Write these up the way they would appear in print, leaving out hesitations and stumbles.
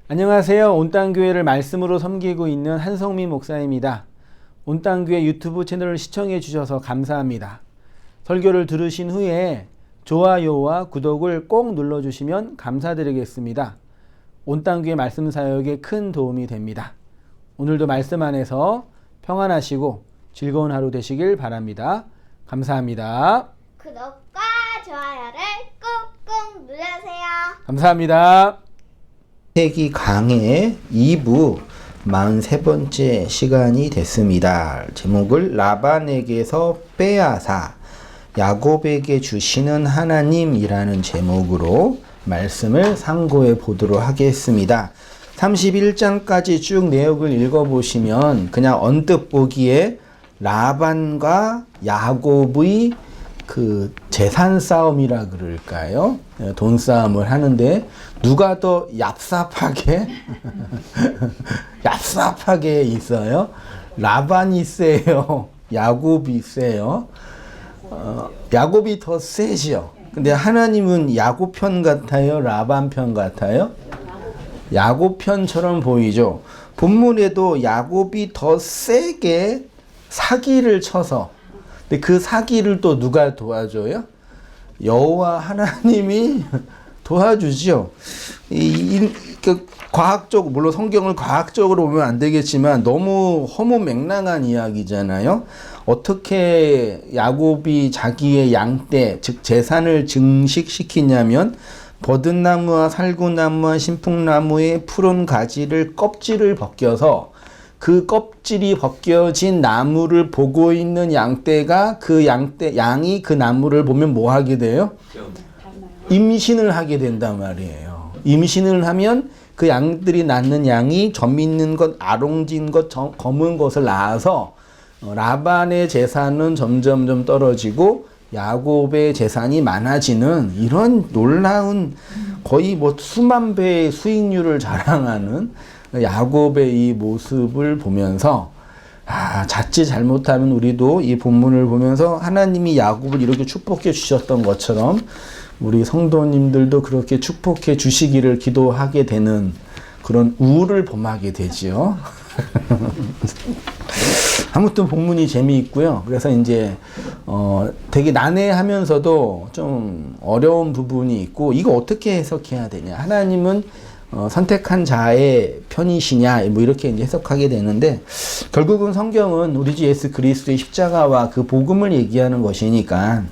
안녕하세요. 온땅교회를 말씀으로 섬기고 있는 한성민 목사입니다. 온땅교회 유튜브 채널을 시청해 주셔서 감사합니다. 설교를 들으신 후에 좋아요와 구독을 꼭 눌러주시면 감사드리겠습니다. 온땅교회 말씀 사역에 큰 도움이 됩니다. 오늘도 말씀 안에서 평안하시고 즐거운 하루 되시길 바랍니다. 감사합니다. 구독과 좋아요를 꾹꾹 눌러주세요. 감사합니다. 세기 강의 2부 43번째 시간이 됐습니다. 제목을 라반에게서 빼앗아 야곱에게 주시는 하나님이라는 제목으로 말씀을 상고해 보도록 하겠습니다. 31장까지 쭉 내용을 읽어보시면 그냥 언뜻 보기에 라반과 야곱의 그 재산 싸움이라 그럴까요? 돈 싸움을 하는데 누가 더 얍삽하게 얍삽하게 있어요? 라반이 세요? 야곱이 세요? 야곱이 더 세죠. 근데 하나님은 야곱 편 같아요? 라반 편 같아요? 야곱 편처럼 보이죠. 본문에도 야곱이 더 세게 사기를 쳐서, 근데 그 사기를 또 누가 도와줘요? 여호와 하나님이 도와주죠. 과학적, 물론 성경을 과학적으로 보면 안 되겠지만 너무 허무맹랑한 이야기잖아요. 어떻게 야곱이 자기의 양떼, 즉 재산을 증식시키냐면 버든나무와 살구나무와 신풍나무의 푸른 가지를 껍질을 벗겨서 그 껍질이 벗겨진 나무를 보고 있는 양떼가 양이 그 나무를 보면 뭐 하게 돼요? 임신을 하게 된단 말이에요. 임신을 하면 그 양들이 낳는 양이 점 있는 것, 아롱진 것, 검은 것을 낳아서 라반의 재산은 점점 떨어지고 야곱의 재산이 많아지는 이런 놀라운 거의 뭐 수만 배의 수익률을 자랑하는 야곱의 이 모습을 보면서 자칫 잘못하면 우리도 이 본문을 보면서 하나님이 야곱을 이렇게 축복해 주셨던 것처럼 우리 성도님들도 그렇게 축복해 주시기를 기도하게 되는 그런 우울을 범하게 되죠. 아무튼 본문이 재미있고요. 그래서 이제 되게 난해하면서도 좀 어려운 부분이 있고, 이거 어떻게 해석해야 되냐? 하나님은 선택한 자의 편이시냐, 뭐 이렇게 이제 해석하게 되는데, 결국은 성경은 우리 주 예수 그리스도의 십자가와 그 복음을 얘기하는 것이니까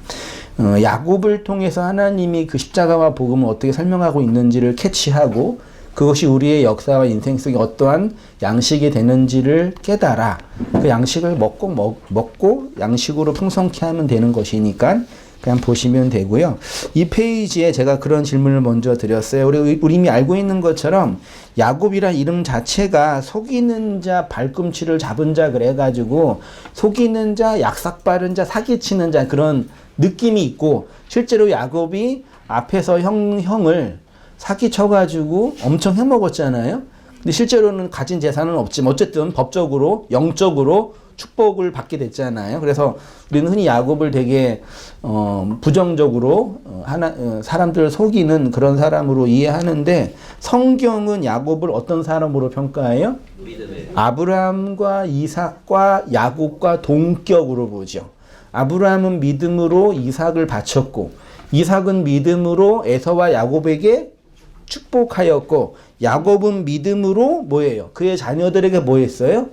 야곱을 통해서 하나님이 그 십자가와 복음을 어떻게 설명하고 있는지를 캐치하고 그것이 우리의 역사와 인생 속에 어떠한 양식이 되는지를 깨달아 그 양식을 먹고 양식으로 풍성케 하면 되는 것이니까 그냥 보시면 되고요. 이 페이지에 제가 그런 질문을 먼저 드렸어요. 우리 이미 알고 있는 것처럼 야곱이란 이름 자체가 속이는 자, 발꿈치를 잡은 자 그래가지고 속이는 자, 약삭빠른 자, 사기치는 자 그런 느낌이 있고, 실제로 야곱이 앞에서 형을 사기쳐가지고 엄청 해먹었잖아요. 근데 실제로는 가진 재산은 없지만 어쨌든 법적으로, 영적으로 축복을 받게 됐잖아요. 그래서 우리는 흔히 야곱을 되게 부정적으로 사람들을 속이는 그런 사람으로 이해하는데, 성경은 야곱을 어떤 사람으로 평가해요? 아브라함과 이삭과 야곱과 동격으로 보죠. 아브라함은 믿음으로 이삭을 바쳤고, 이삭은 믿음으로 에서와 야곱에게 축복하였고, 야곱은 믿음으로 뭐예요? 그의 자녀들에게 뭐 했어요?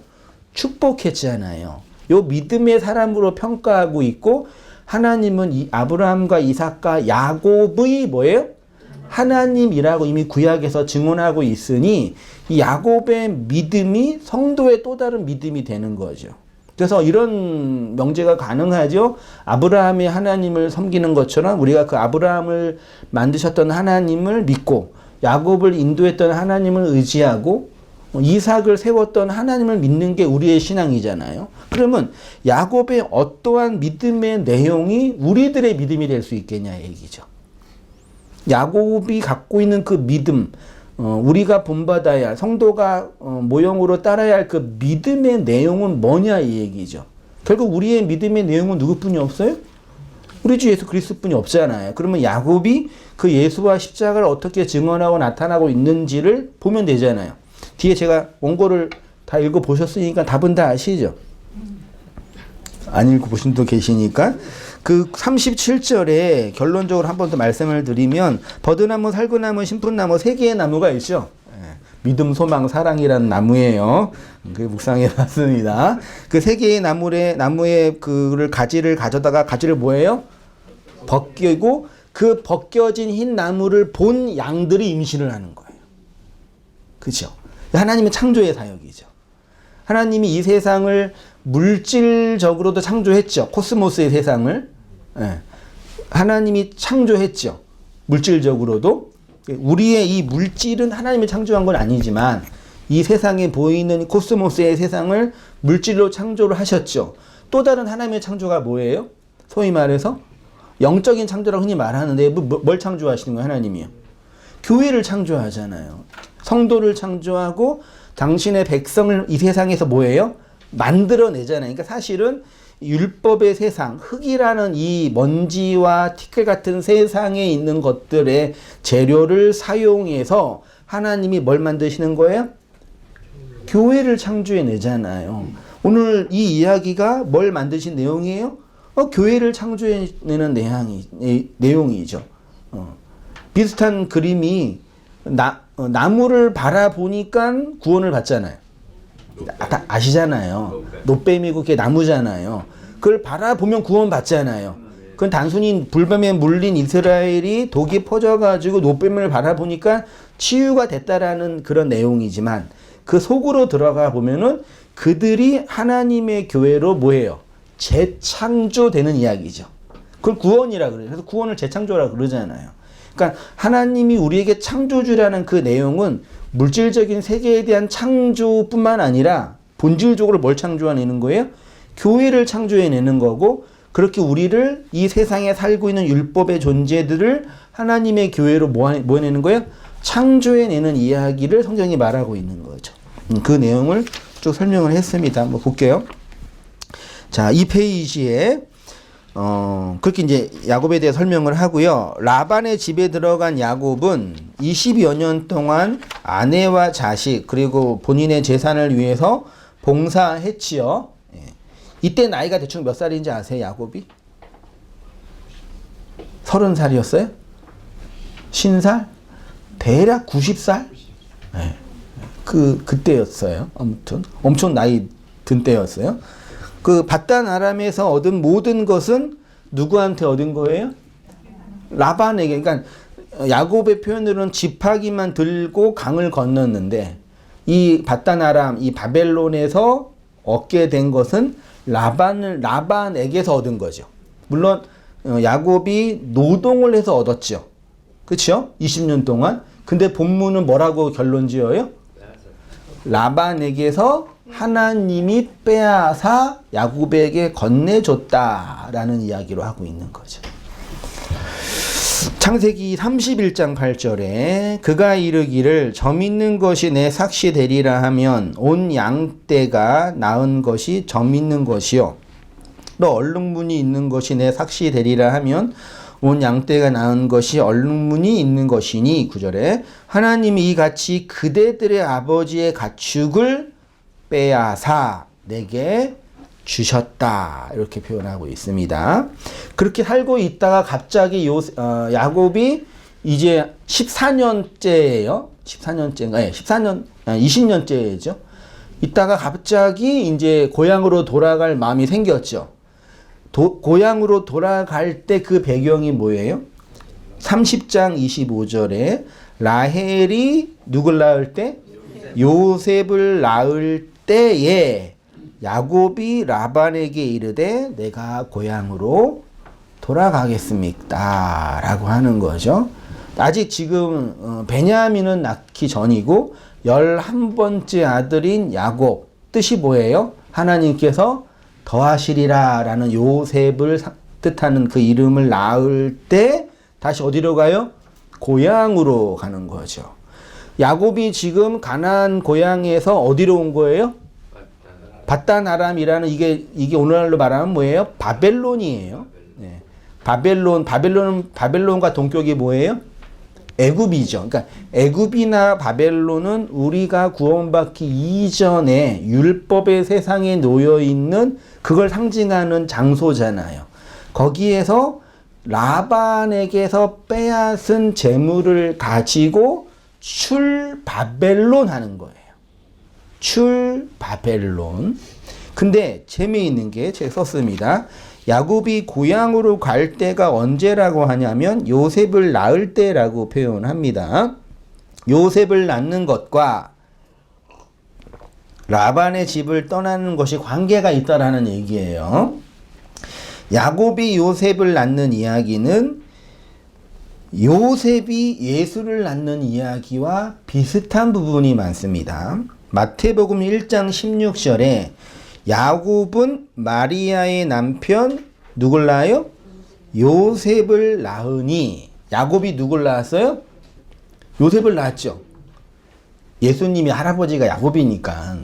축복했잖아요. 요 믿음의 사람으로 평가하고 있고, 하나님은 이 아브라함과 이삭과 야곱의 뭐예요? 하나님이라고 이미 구약에서 증언하고 있으니 이 야곱의 믿음이 성도의 또 다른 믿음이 되는 거죠. 그래서 이런 명제가 가능하죠. 아브라함이 하나님을 섬기는 것처럼 우리가 그 아브라함을 만드셨던 하나님을 믿고, 야곱을 인도했던 하나님을 의지하고, 이삭을 세웠던 하나님을 믿는 게 우리의 신앙이잖아요. 그러면 야곱의 어떠한 믿음의 내용이 우리들의 믿음이 될 수 있겠냐 얘기죠. 야곱이 갖고 있는 그 믿음, 우리가 본받아야 할, 성도가 모형으로 따라야 할 그 믿음의 내용은 뭐냐 이 얘기죠. 결국 우리의 믿음의 내용은 누구뿐이 없어요? 우리 주 예수 그리스도뿐이 없잖아요. 그러면 야곱이 그 예수와 십자가를 어떻게 증언하고 나타나고 있는지를 보면 되잖아요. 뒤에 제가 원고를 다 읽어보셨으니까 답은 다 아시죠? 안 읽어보신 분도 계시니까 그 37절에 결론적으로 한 번 더 말씀을 드리면 버드나무, 살구나무, 신풍나무 세 개의 나무가 있죠. 믿음, 소망, 사랑이라는 나무예요. 그 묵상해 봤습니다. 그 세 개의 나무의 그를 가지를 가져다가 가지를 뭐예요? 벗기고 그 벗겨진 흰 나무를 본 양들이 임신을 하는 거예요. 그죠? 하나님의 창조의 사역이죠. 하나님이 이 세상을 물질적으로도 창조했죠. 코스모스의 세상을. 예. 하나님이 창조했죠. 물질적으로도. 우리의 이 물질은 하나님이 창조한 건 아니지만 이 세상에 보이는 코스모스의 세상을 물질로 창조를 하셨죠. 또 다른 하나님의 창조가 뭐예요? 소위 말해서 영적인 창조라고 흔히 말하는데 뭘 창조하시는 거예요? 하나님이요. 교회를 창조하잖아요. 성도를 창조하고 당신의 백성을 이 세상에서 뭐예요? 만들어내잖아요. 그러니까 사실은 율법의 세상, 흙이라는 이 먼지와 티끌 같은 세상에 있는 것들의 재료를 사용해서 하나님이 뭘 만드시는 거예요? 교회를 창조해내잖아요. 오늘 이 이야기가 뭘 만드신 내용이에요? 교회를 창조해내는 내용이죠. 비슷한 그림이 나무를 바라보니까 구원을 받잖아요. 아시잖아요. 노뱀이고 그게 나무잖아요. 그걸 바라보면 구원 받잖아요. 그건 단순히 불뱀에 물린 이스라엘이 독이 퍼져가지고 노뱀을 바라보니까 치유가 됐다라는 그런 내용이지만 그 속으로 들어가 보면은 그들이 하나님의 교회로 뭐예요? 재창조되는 이야기죠. 그걸 구원이라 그래요. 그래서 구원을 재창조라 그러잖아요. 그러니까 하나님이 우리에게 창조주라는 그 내용은 물질적인 세계에 대한 창조뿐만 아니라 본질적으로 뭘 창조해내는 거예요? 교회를 창조해내는 거고 그렇게 우리를 이 세상에 살고 있는 율법의 존재들을 하나님의 교회로 모아내는 거예요? 창조해내는 이야기를 성경이 말하고 있는 거죠. 그 내용을 쭉 설명을 했습니다. 한번 볼게요. 자, 이 페이지에 그렇게 이제 야곱에 대해 설명을 하고요. 라반의 집에 들어간 야곱은 20여 년 동안 아내와 자식 그리고 본인의 재산을 위해서 봉사했지요. 예. 이때 나이가 대충 몇 살인지 아세요, 야곱이? 30살이었어요? 50살? 대략 90살? 예. 그때였어요. 아무튼 엄청 나이 든 때였어요. 그 바단 아람에서 얻은 모든 것은 누구한테 얻은 거예요? 라반에게. 그러니까 야곱의 표현으로는 지팡이만 들고 강을 건넜는데 이 바단 아람, 이 바벨론에서 얻게 된 것은 라반에게서 얻은 거죠. 물론 야곱이 노동을 해서 얻었죠. 그렇죠? 20년 동안. 근데 본문은 뭐라고 결론 지어요? 라반에게서 하나님이 빼앗아 야곱에게 건네줬다라는 이야기로 하고 있는 거죠. 창세기 31장 8절에 그가 이르기를 점 있는 것이 내 삭시 되리라 하면 온 양떼가 낳은 것이 점 있는 것이요 또 얼룩무늬 있는 것이 내 삭시 되리라 하면 온 양떼가 낳은 것이 얼룩무늬 있는 것이니 9절에 하나님이 이같이 그대들의 아버지의 가축을 빼앗아 내게 주셨다 이렇게 표현하고 있습니다. 그렇게 살고 있다가 갑자기 야곱이 이제 14년째예요. 20년째죠. 이따가 갑자기 이제 고향으로 돌아갈 마음이 생겼죠. 고향으로 돌아갈 때 그 배경이 뭐예요? 30장 25절에 라헬이 누굴 낳을 때? 요셉을 낳을 때에 야곱이 라반에게 이르되 내가 고향으로 돌아가겠습니다 라고 하는 거죠. 아직 지금 베냐민은 낳기 전이고 11번째 아들인 야곱, 뜻이 뭐예요? 하나님께서 더하시리라 라는 요셉을 뜻하는 그 이름을 낳을 때 다시 어디로 가요? 고향으로 가는 거죠. 야곱이 지금 가나안 고향에서 어디로 온 거예요? 바단 아람이라는 이게 오늘날로 말하면 뭐예요? 바벨론이에요. 네. 바벨론과 동격이 뭐예요? 애굽이죠. 그러니까 애굽이나 바벨론은 우리가 구원받기 이전에 율법의 세상에 놓여 있는 그걸 상징하는 장소잖아요. 거기에서 라반에게서 빼앗은 재물을 가지고 출바벨론 하는 거예요. 출바벨론. 근데 재미있는 게 제가 썼습니다. 야곱이 고향으로 갈 때가 언제라고 하냐면 요셉을 낳을 때라고 표현합니다. 요셉을 낳는 것과 라반의 집을 떠나는 것이 관계가 있다라는 얘기예요. 야곱이 요셉을 낳는 이야기는 요셉이 예수를 낳는 이야기와 비슷한 부분이 많습니다. 마태복음 1장 16절에 야곱은 마리아의 남편 누굴 낳아요? 요셉을 낳으니. 야곱이 누굴 낳았어요? 요셉을 낳았죠. 예수님이 할아버지가 야곱이니까.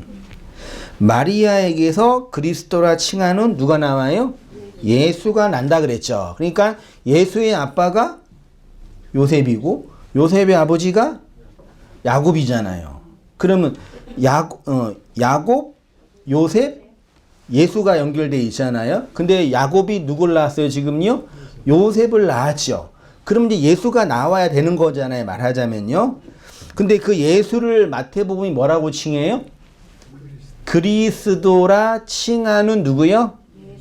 마리아에게서 그리스도라 칭하는 누가 나와요? 예수가 난다 그랬죠. 그러니까 예수의 아빠가 요셉이고 요셉의 아버지가 야곱이잖아요. 그러면 야곱, 요셉, 예수가 연결되어 있잖아요. 근데 야곱이 누굴 낳았어요 지금요? 요셉을 낳았죠. 그럼 이제 예수가 나와야 되는 거잖아요, 말하자면요. 근데 그 예수를 마태복음이 뭐라고 칭해요? 그리스도라 칭하는 누구요?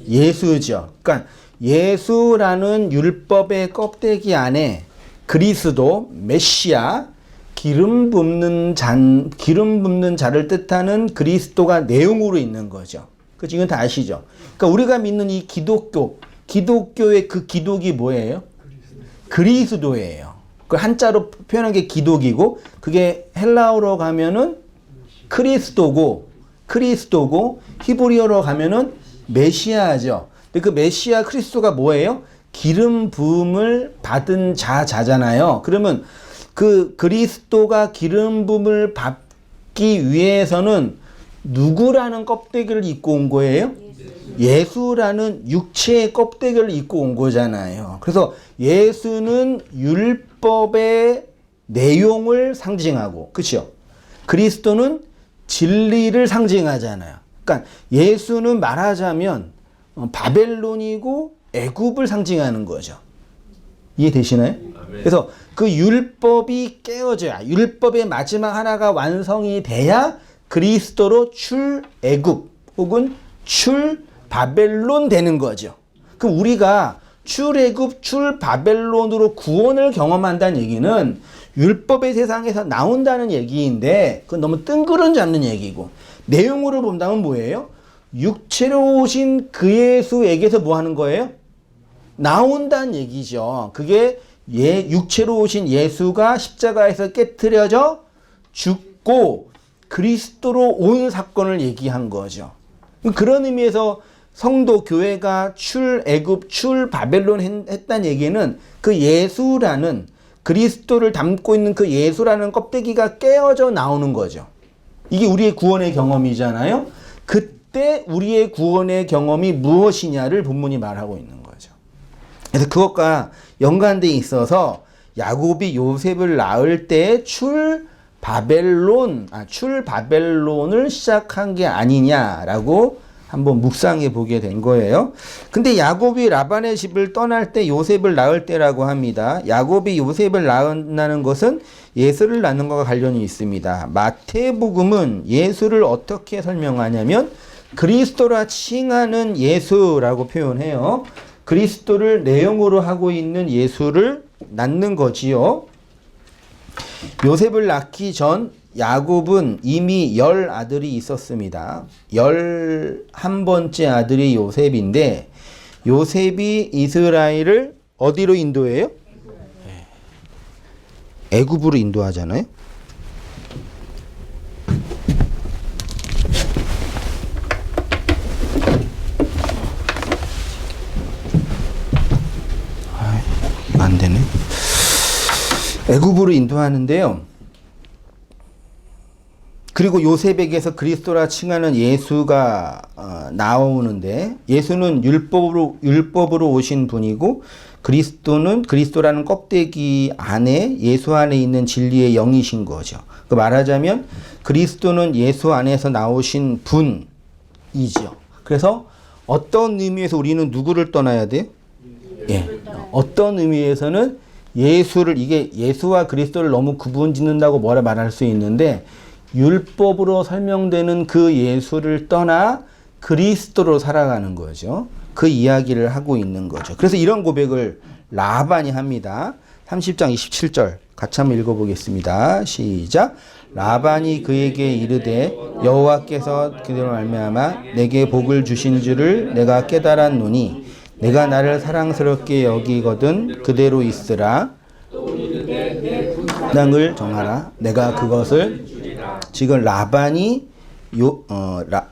예수죠. 그러니까 예수라는 율법의 껍데기 안에 그리스도, 메시아, 기름 붓는 자를 뜻하는 그리스도가 내용으로 있는 거죠. 그 지금 다 아시죠? 그러니까 우리가 믿는 이 기독교의 그 기독이 뭐예요? 그리스도예요. 그 한자로 표현한 게 기독이고, 그게 헬라어로 가면은 크리스도고, 히브리어로 가면은 메시아죠. 근데 그 메시아 크리스도가 뭐예요? 기름 부음을 받은 자잖아요. 그러면 그 그리스도가 기름 부음을 받기 위해서는 누구라는 껍데기를 입고 온 거예요? 예수라는 육체의 껍데기를 입고 온 거잖아요. 그래서 예수는 율법의 내용을 상징하고, 그렇죠? 그리스도는 진리를 상징하잖아요. 그러니까 예수는 말하자면 바벨론이고 애굽을 상징하는 거죠. 이해되시나요? 그래서 그 율법이 깨어져야, 율법의 마지막 하나가 완성이 돼야 그리스도로 출애굽 혹은 출바벨론 되는 거죠. 그럼 우리가 출애굽, 출바벨론으로 구원을 경험한다는 얘기는 율법의 세상에서 나온다는 얘기인데, 그건 너무 뜬구름지 않는 얘기고, 내용으로 본다면 뭐예요? 육체로 오신 그 예수에게서 뭐 하는 거예요? 나온다는 얘기죠. 그게 육체로 오신 예수가 십자가에서 깨트려져 죽고 그리스도로 온 사건을 얘기한 거죠. 그런 의미에서 성도 교회가 출애굽, 출바벨론 했다는 얘기는 그 예수라는, 그리스도를 담고 있는 그 예수라는 껍데기가 깨어져 나오는 거죠. 이게 우리의 구원의 경험이잖아요. 그때 우리의 구원의 경험이 무엇이냐를 본문이 말하고 있는 거죠. 그래서 그것과 연관되어 있어서 야곱이 요셉을 낳을 때 출바벨론을 시작한 게 아니냐라고 한번 묵상해 보게 된 거예요. 근데 야곱이 라반의 집을 떠날 때 요셉을 낳을 때라고 합니다. 야곱이 요셉을 낳는다는 것은 예수를 낳는 것과 관련이 있습니다. 마태복음은 예수를 어떻게 설명하냐면 그리스도라 칭하는 예수라고 표현해요. 그리스도를 내용으로 하고 있는 예수를 낳는 거지요. 요셉을 낳기 전 야곱은 이미 10 아들이 있었습니다. 11번째 아들이 요셉인데, 요셉이 이스라엘을 어디로 인도해요? 애굽으로 인도하잖아요. 안 되네. 애굽으로 인도하는데요. 그리고 요셉에게서 그리스도라 칭하는 예수가 나오는데 예수는 율법으로 오신 분이고 그리스도는 그리스도라는 껍데기 안에 예수 안에 있는 진리의 영이신 거죠. 그 말하자면 그리스도는 예수 안에서 나오신 분이죠. 그래서 어떤 의미에서 우리는 누구를 떠나야 돼요? 예. 어떤 의미에서는 예수를 이게 예수와 그리스도를 너무 구분 짓는다고 뭐라 말할 수 있는데 율법으로 설명되는 그 예수를 떠나 그리스도로 살아가는 거죠. 그 이야기를 하고 있는 거죠. 그래서 이런 고백을 라반이 합니다. 30장 27절 같이 한번 읽어보겠습니다. 시작. 라반이 그에게 이르되 여호와께서 그대로 말미암아 내게 복을 주신 줄을 내가 깨달았노니 내가 나를 사랑스럽게 여기거든 그대로 있으라. 땅을 정하라. 내가 그것을 지금 라반이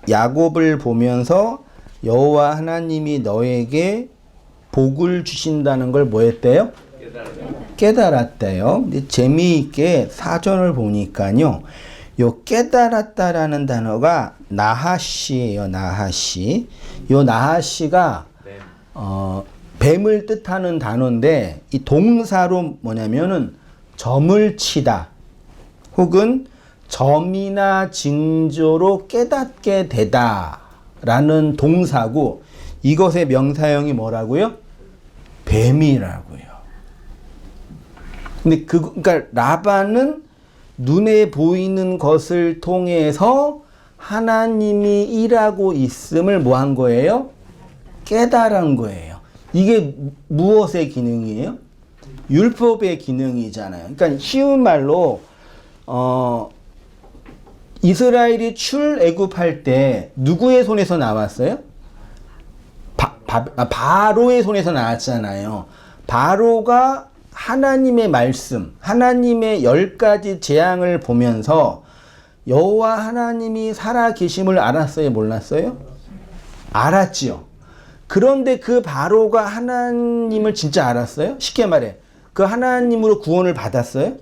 야곱을 보면서 여호와 하나님이 너에게 복을 주신다는 걸 뭐 했대요? 깨달았대요. 근데 재미있게 사전을 보니까요. 요 깨달았다라는 단어가 나하시예요. 나하시. 요 나하시가 뱀을 뜻하는 단어인데 이 동사로 뭐냐면은 점을 치다 혹은 점이나 징조로 깨닫게 되다 라는 동사고 이것의 명사형이 뭐라고요? 뱀이라고요. 근데 그러니까 라반은 눈에 보이는 것을 통해서 하나님이 일하고 있음을 뭐 한 거예요? 깨달은 거예요. 이게 무엇의 기능이에요? 율법의 기능이잖아요. 그러니까 쉬운 말로 이스라엘이 출애굽할 때 누구의 손에서 나왔어요? 바로의 손에서 나왔잖아요. 바로가 하나님의 말씀, 하나님의 10가지 재앙을 보면서 여호와 하나님이 살아계심을 알았어요? 몰랐어요? 알았지요. 그런데 그 바로가 하나님을 진짜 알았어요? 쉽게 말해. 그 하나님으로 구원을 받았어요?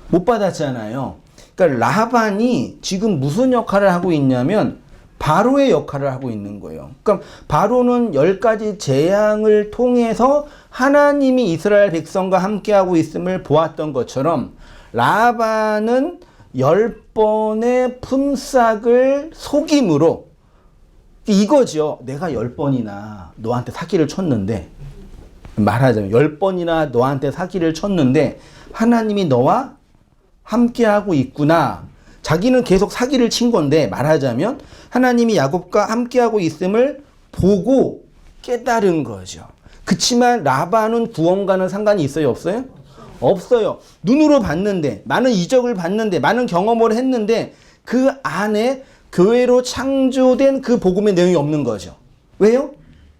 못 받았잖아요. 그러니까 라반이 지금 무슨 역할을 하고 있냐면 바로의 역할을 하고 있는 거예요. 그러니까 바로는 10가지 재앙을 통해서 하나님이 이스라엘 백성과 함께하고 있음을 보았던 것처럼 라반은 10번의 품삯을 속임으로 이거죠. 내가 10번이나 너한테 사기를 쳤는데 말하자면 10번이나 너한테 사기를 쳤는데 하나님이 너와 함께하고 있구나. 자기는 계속 사기를 친 건데 말하자면 하나님이 야곱과 함께하고 있음을 보고 깨달은 거죠. 그치만 라반은 구원과는 상관이 있어요? 없어요? 없어요. 눈으로 봤는데 많은 이적을 봤는데 많은 경험을 했는데 그 안에 교회로 창조된 그 복음의 내용이 없는 거죠. 왜요?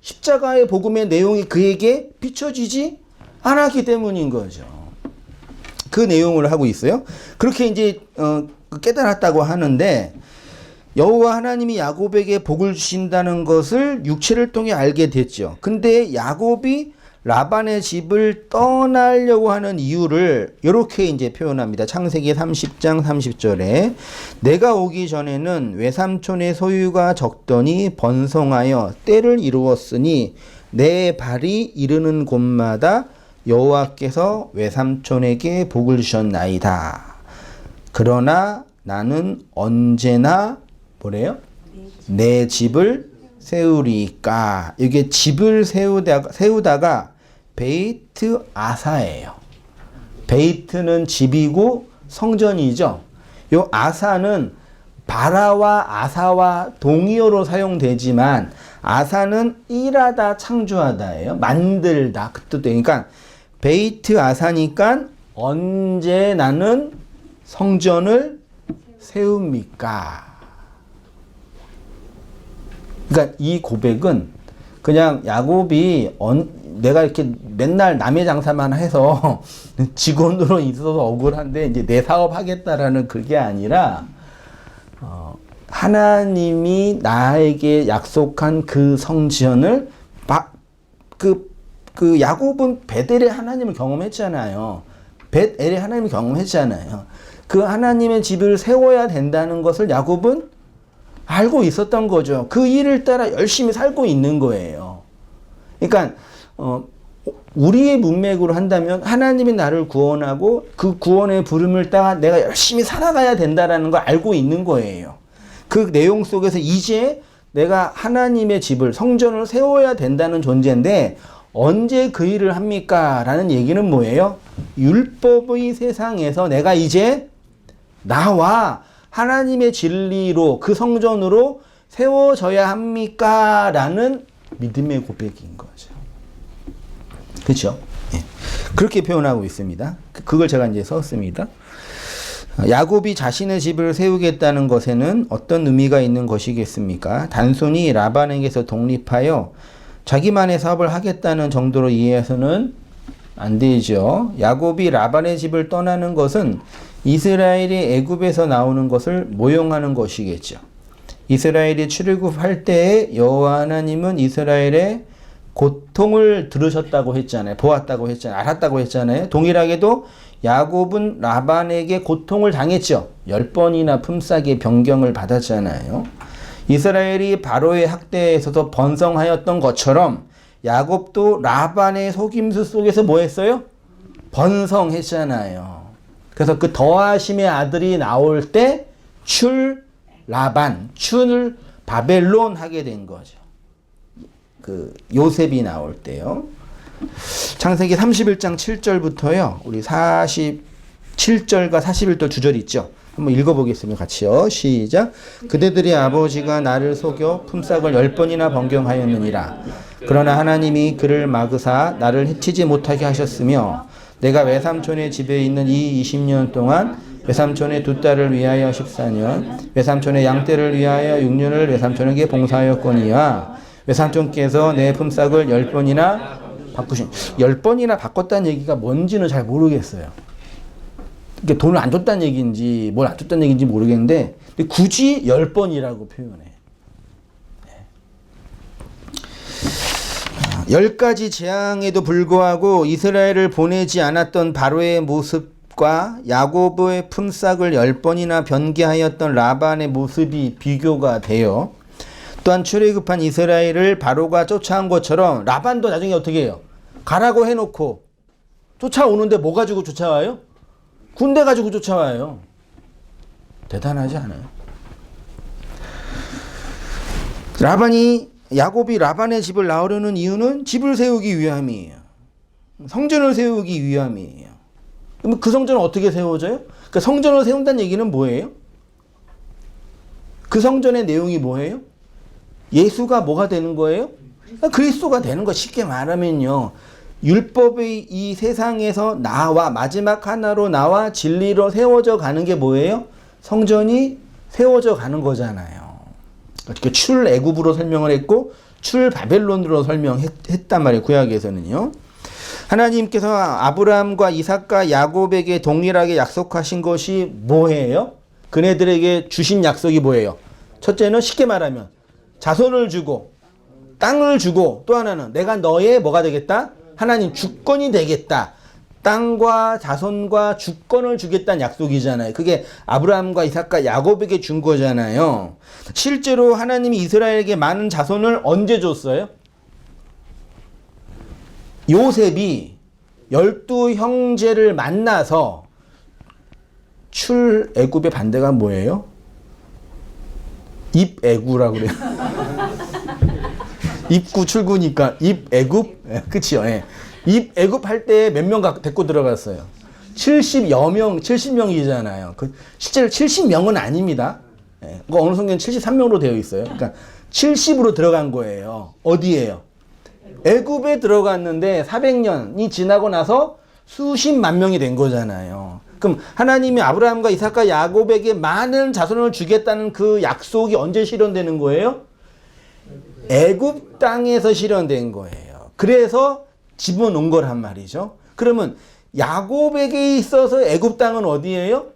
십자가의 복음의 내용이 그에게 비춰지지 않았기 때문인 거죠. 그 내용을 하고 있어요. 그렇게 이제 깨달았다고 하는데 여호와 하나님이 야곱에게 복을 주신다는 것을 육체를 통해 알게 됐죠. 근데 야곱이 라반의 집을 떠나려고 하는 이유를 이렇게 이제 표현합니다. 창세기 30장 30절에 내가 오기 전에는 외삼촌의 소유가 적더니 번성하여 때를 이루었으니 내 발이 이르는 곳마다 여호와께서 외삼촌에게 복을 주셨나이다. 그러나 나는 언제나 뭐래요? 내 집을 세우리까. 이게 집을 세우다가 베이트 아사예요. 베이트는 집이고 성전이죠. 요 아사는 바라와 아사와 동의어로 사용되지만 아사는 일하다 창조하다예요. 만들다 그 뜻도. 그러니까 베이트 아사니까 언제 나는 성전을 세웁니까? 그러니까 이 고백은 그냥 야곱이 내가 이렇게 맨날 남의 장사만 해서 직원으로 있어서 억울한데 이제 내 사업 하겠다라는 그게 아니라 하나님이 나에게 약속한 그 성전을 그 야곱은 벳엘의 하나님을 경험했잖아요. 벳엘의 하나님을 경험했잖아요. 그 하나님의 집을 세워야 된다는 것을 야곱은 알고 있었던 거죠. 그 일을 따라 열심히 살고 있는 거예요. 그러니까 우리의 문맥으로 한다면 하나님이 나를 구원하고 그 구원의 부름을 따라 내가 열심히 살아가야 된다라는 걸 알고 있는 거예요. 그 내용 속에서 이제 내가 하나님의 집을 성전을 세워야 된다는 존재인데 언제 그 일을 합니까? 라는 얘기는 뭐예요? 율법의 세상에서 내가 이제 나와 하나님의 진리로 그 성전으로 세워져야 합니까? 라는 믿음의 고백인 거죠. 그렇죠? 예. 그렇게 표현하고 있습니다. 그걸 제가 이제 썼습니다. 야곱이 자신의 집을 세우겠다는 것에는 어떤 의미가 있는 것이겠습니까? 단순히 라반에게서 독립하여 자기만의 사업을 하겠다는 정도로 이해해서는 안 되죠. 야곱이 라반의 집을 떠나는 것은 이스라엘이 애굽에서 나오는 것을 모용하는 것이겠죠. 이스라엘이 출애굽할 때에 여호와 하나님은 이스라엘의 고통을 들으셨다고 했잖아요. 보았다고 했잖아요. 알았다고 했잖아요. 동일하게도 야곱은 라반에게 고통을 당했죠. 10번이나 품삯의 변경을 받았잖아요. 이스라엘이 바로의 학대에서도 번성하였던 것처럼 야곱도 라반의 속임수 속에서 뭐 했어요? 번성했잖아요. 그래서 그 더하심의 아들이 나올 때 출 라반, 출 바벨론 하게 된 거죠. 그 요셉이 나올 때요. 창세기 31장 7절부터요. 우리 47절과 41절 두 절 있죠. 한번 읽어보겠습니다. 같이요. 시작. 그대들의 아버지가 나를 속여 품삯을 10번이나 변경하였느니라. 그러나 하나님이 그를 막으사 나를 해치지 못하게 하셨으며 내가 외삼촌의 집에 있는 이 20년 동안 외삼촌의 두 딸을 위하여 14년, 외삼촌의 양떼를 위하여 6년을 외삼촌에게 봉사하였거니와 외삼촌께서 내 품삯을 10번이나 바꾸신, 10번이나 바꿨다는 얘기가 뭔지는 잘 모르겠어요. 그러니까 돈을 안 줬다는 얘기인지 뭘 안 줬다는 얘기인지 모르겠는데 굳이 10번이라고 표현해. 10가지 재앙에도 불구하고 이스라엘을 보내지 않았던 바로의 모습과 야곱의 품삯을 10번이나 변개하였던 라반의 모습이 비교가 돼요. 또한 출애굽한 이스라엘을 바로가 쫓아온 것처럼 라반도 나중에 어떻게 해요? 가라고 해놓고 쫓아오는데 뭐 가지고 쫓아와요? 군대 가지고 쫓아와요. 대단하지 않아요? 야곱이 라반의 집을 나오려는 이유는 집을 세우기 위함이에요. 성전을 세우기 위함이에요. 그럼 그 성전은 어떻게 세워져요? 그러니까 성전을 세운다는 얘기는 뭐예요? 그 성전의 내용이 뭐예요? 예수가 뭐가 되는 거예요? 그리스도가 되는 거. 쉽게 말하면요. 율법의 이 세상에서 나와 마지막 하나로 나와 진리로 세워져 가는 게 뭐예요? 성전이 세워져 가는 거잖아요. 어떻게 출애굽으로 설명을 했고 출바벨론으로 설명했단 말이에요. 구약에서는요. 하나님께서 아브라함과 이삭과 야곱에게 동일하게 약속하신 것이 뭐예요? 그네들에게 주신 약속이 뭐예요? 첫째는 쉽게 말하면 자손을 주고 땅을 주고 또 하나는 내가 너의 뭐가 되겠다? 하나님 주권이 되겠다. 땅과 자손과 주권을 주겠다는 약속이잖아요. 그게 아브라함과 이삭과 야곱에게 준 거잖아요. 실제로 하나님이 이스라엘에게 많은 자손을 언제 줬어요? 요셉이 12형제를 만나서 출애굽의 반대가 뭐예요? 입애구라고 그래요. 입구 출구니까 입애굽? 네, 그치요. 예. 입애굽 할 때 몇 명 데리고 들어갔어요? 70여 명, 70명이잖아요. 실제로 70명은 아닙니다. 예. 어느 성경은 73명으로 되어 있어요. 그러니까 70으로 들어간 거예요. 어디에요? 애굽에 들어갔는데 400년이 지나고 나서 수십만 명이 된 거잖아요. 그럼 하나님이 아브라함과 이삭과 야곱에게 많은 자손을 주겠다는 그 약속이 언제 실현되는 거예요? 애굽 땅에서 실현된 거예요. 그래서 집어넣은 거란 말이죠. 그러면 야곱에게 있어서 애굽 땅은 어디예요?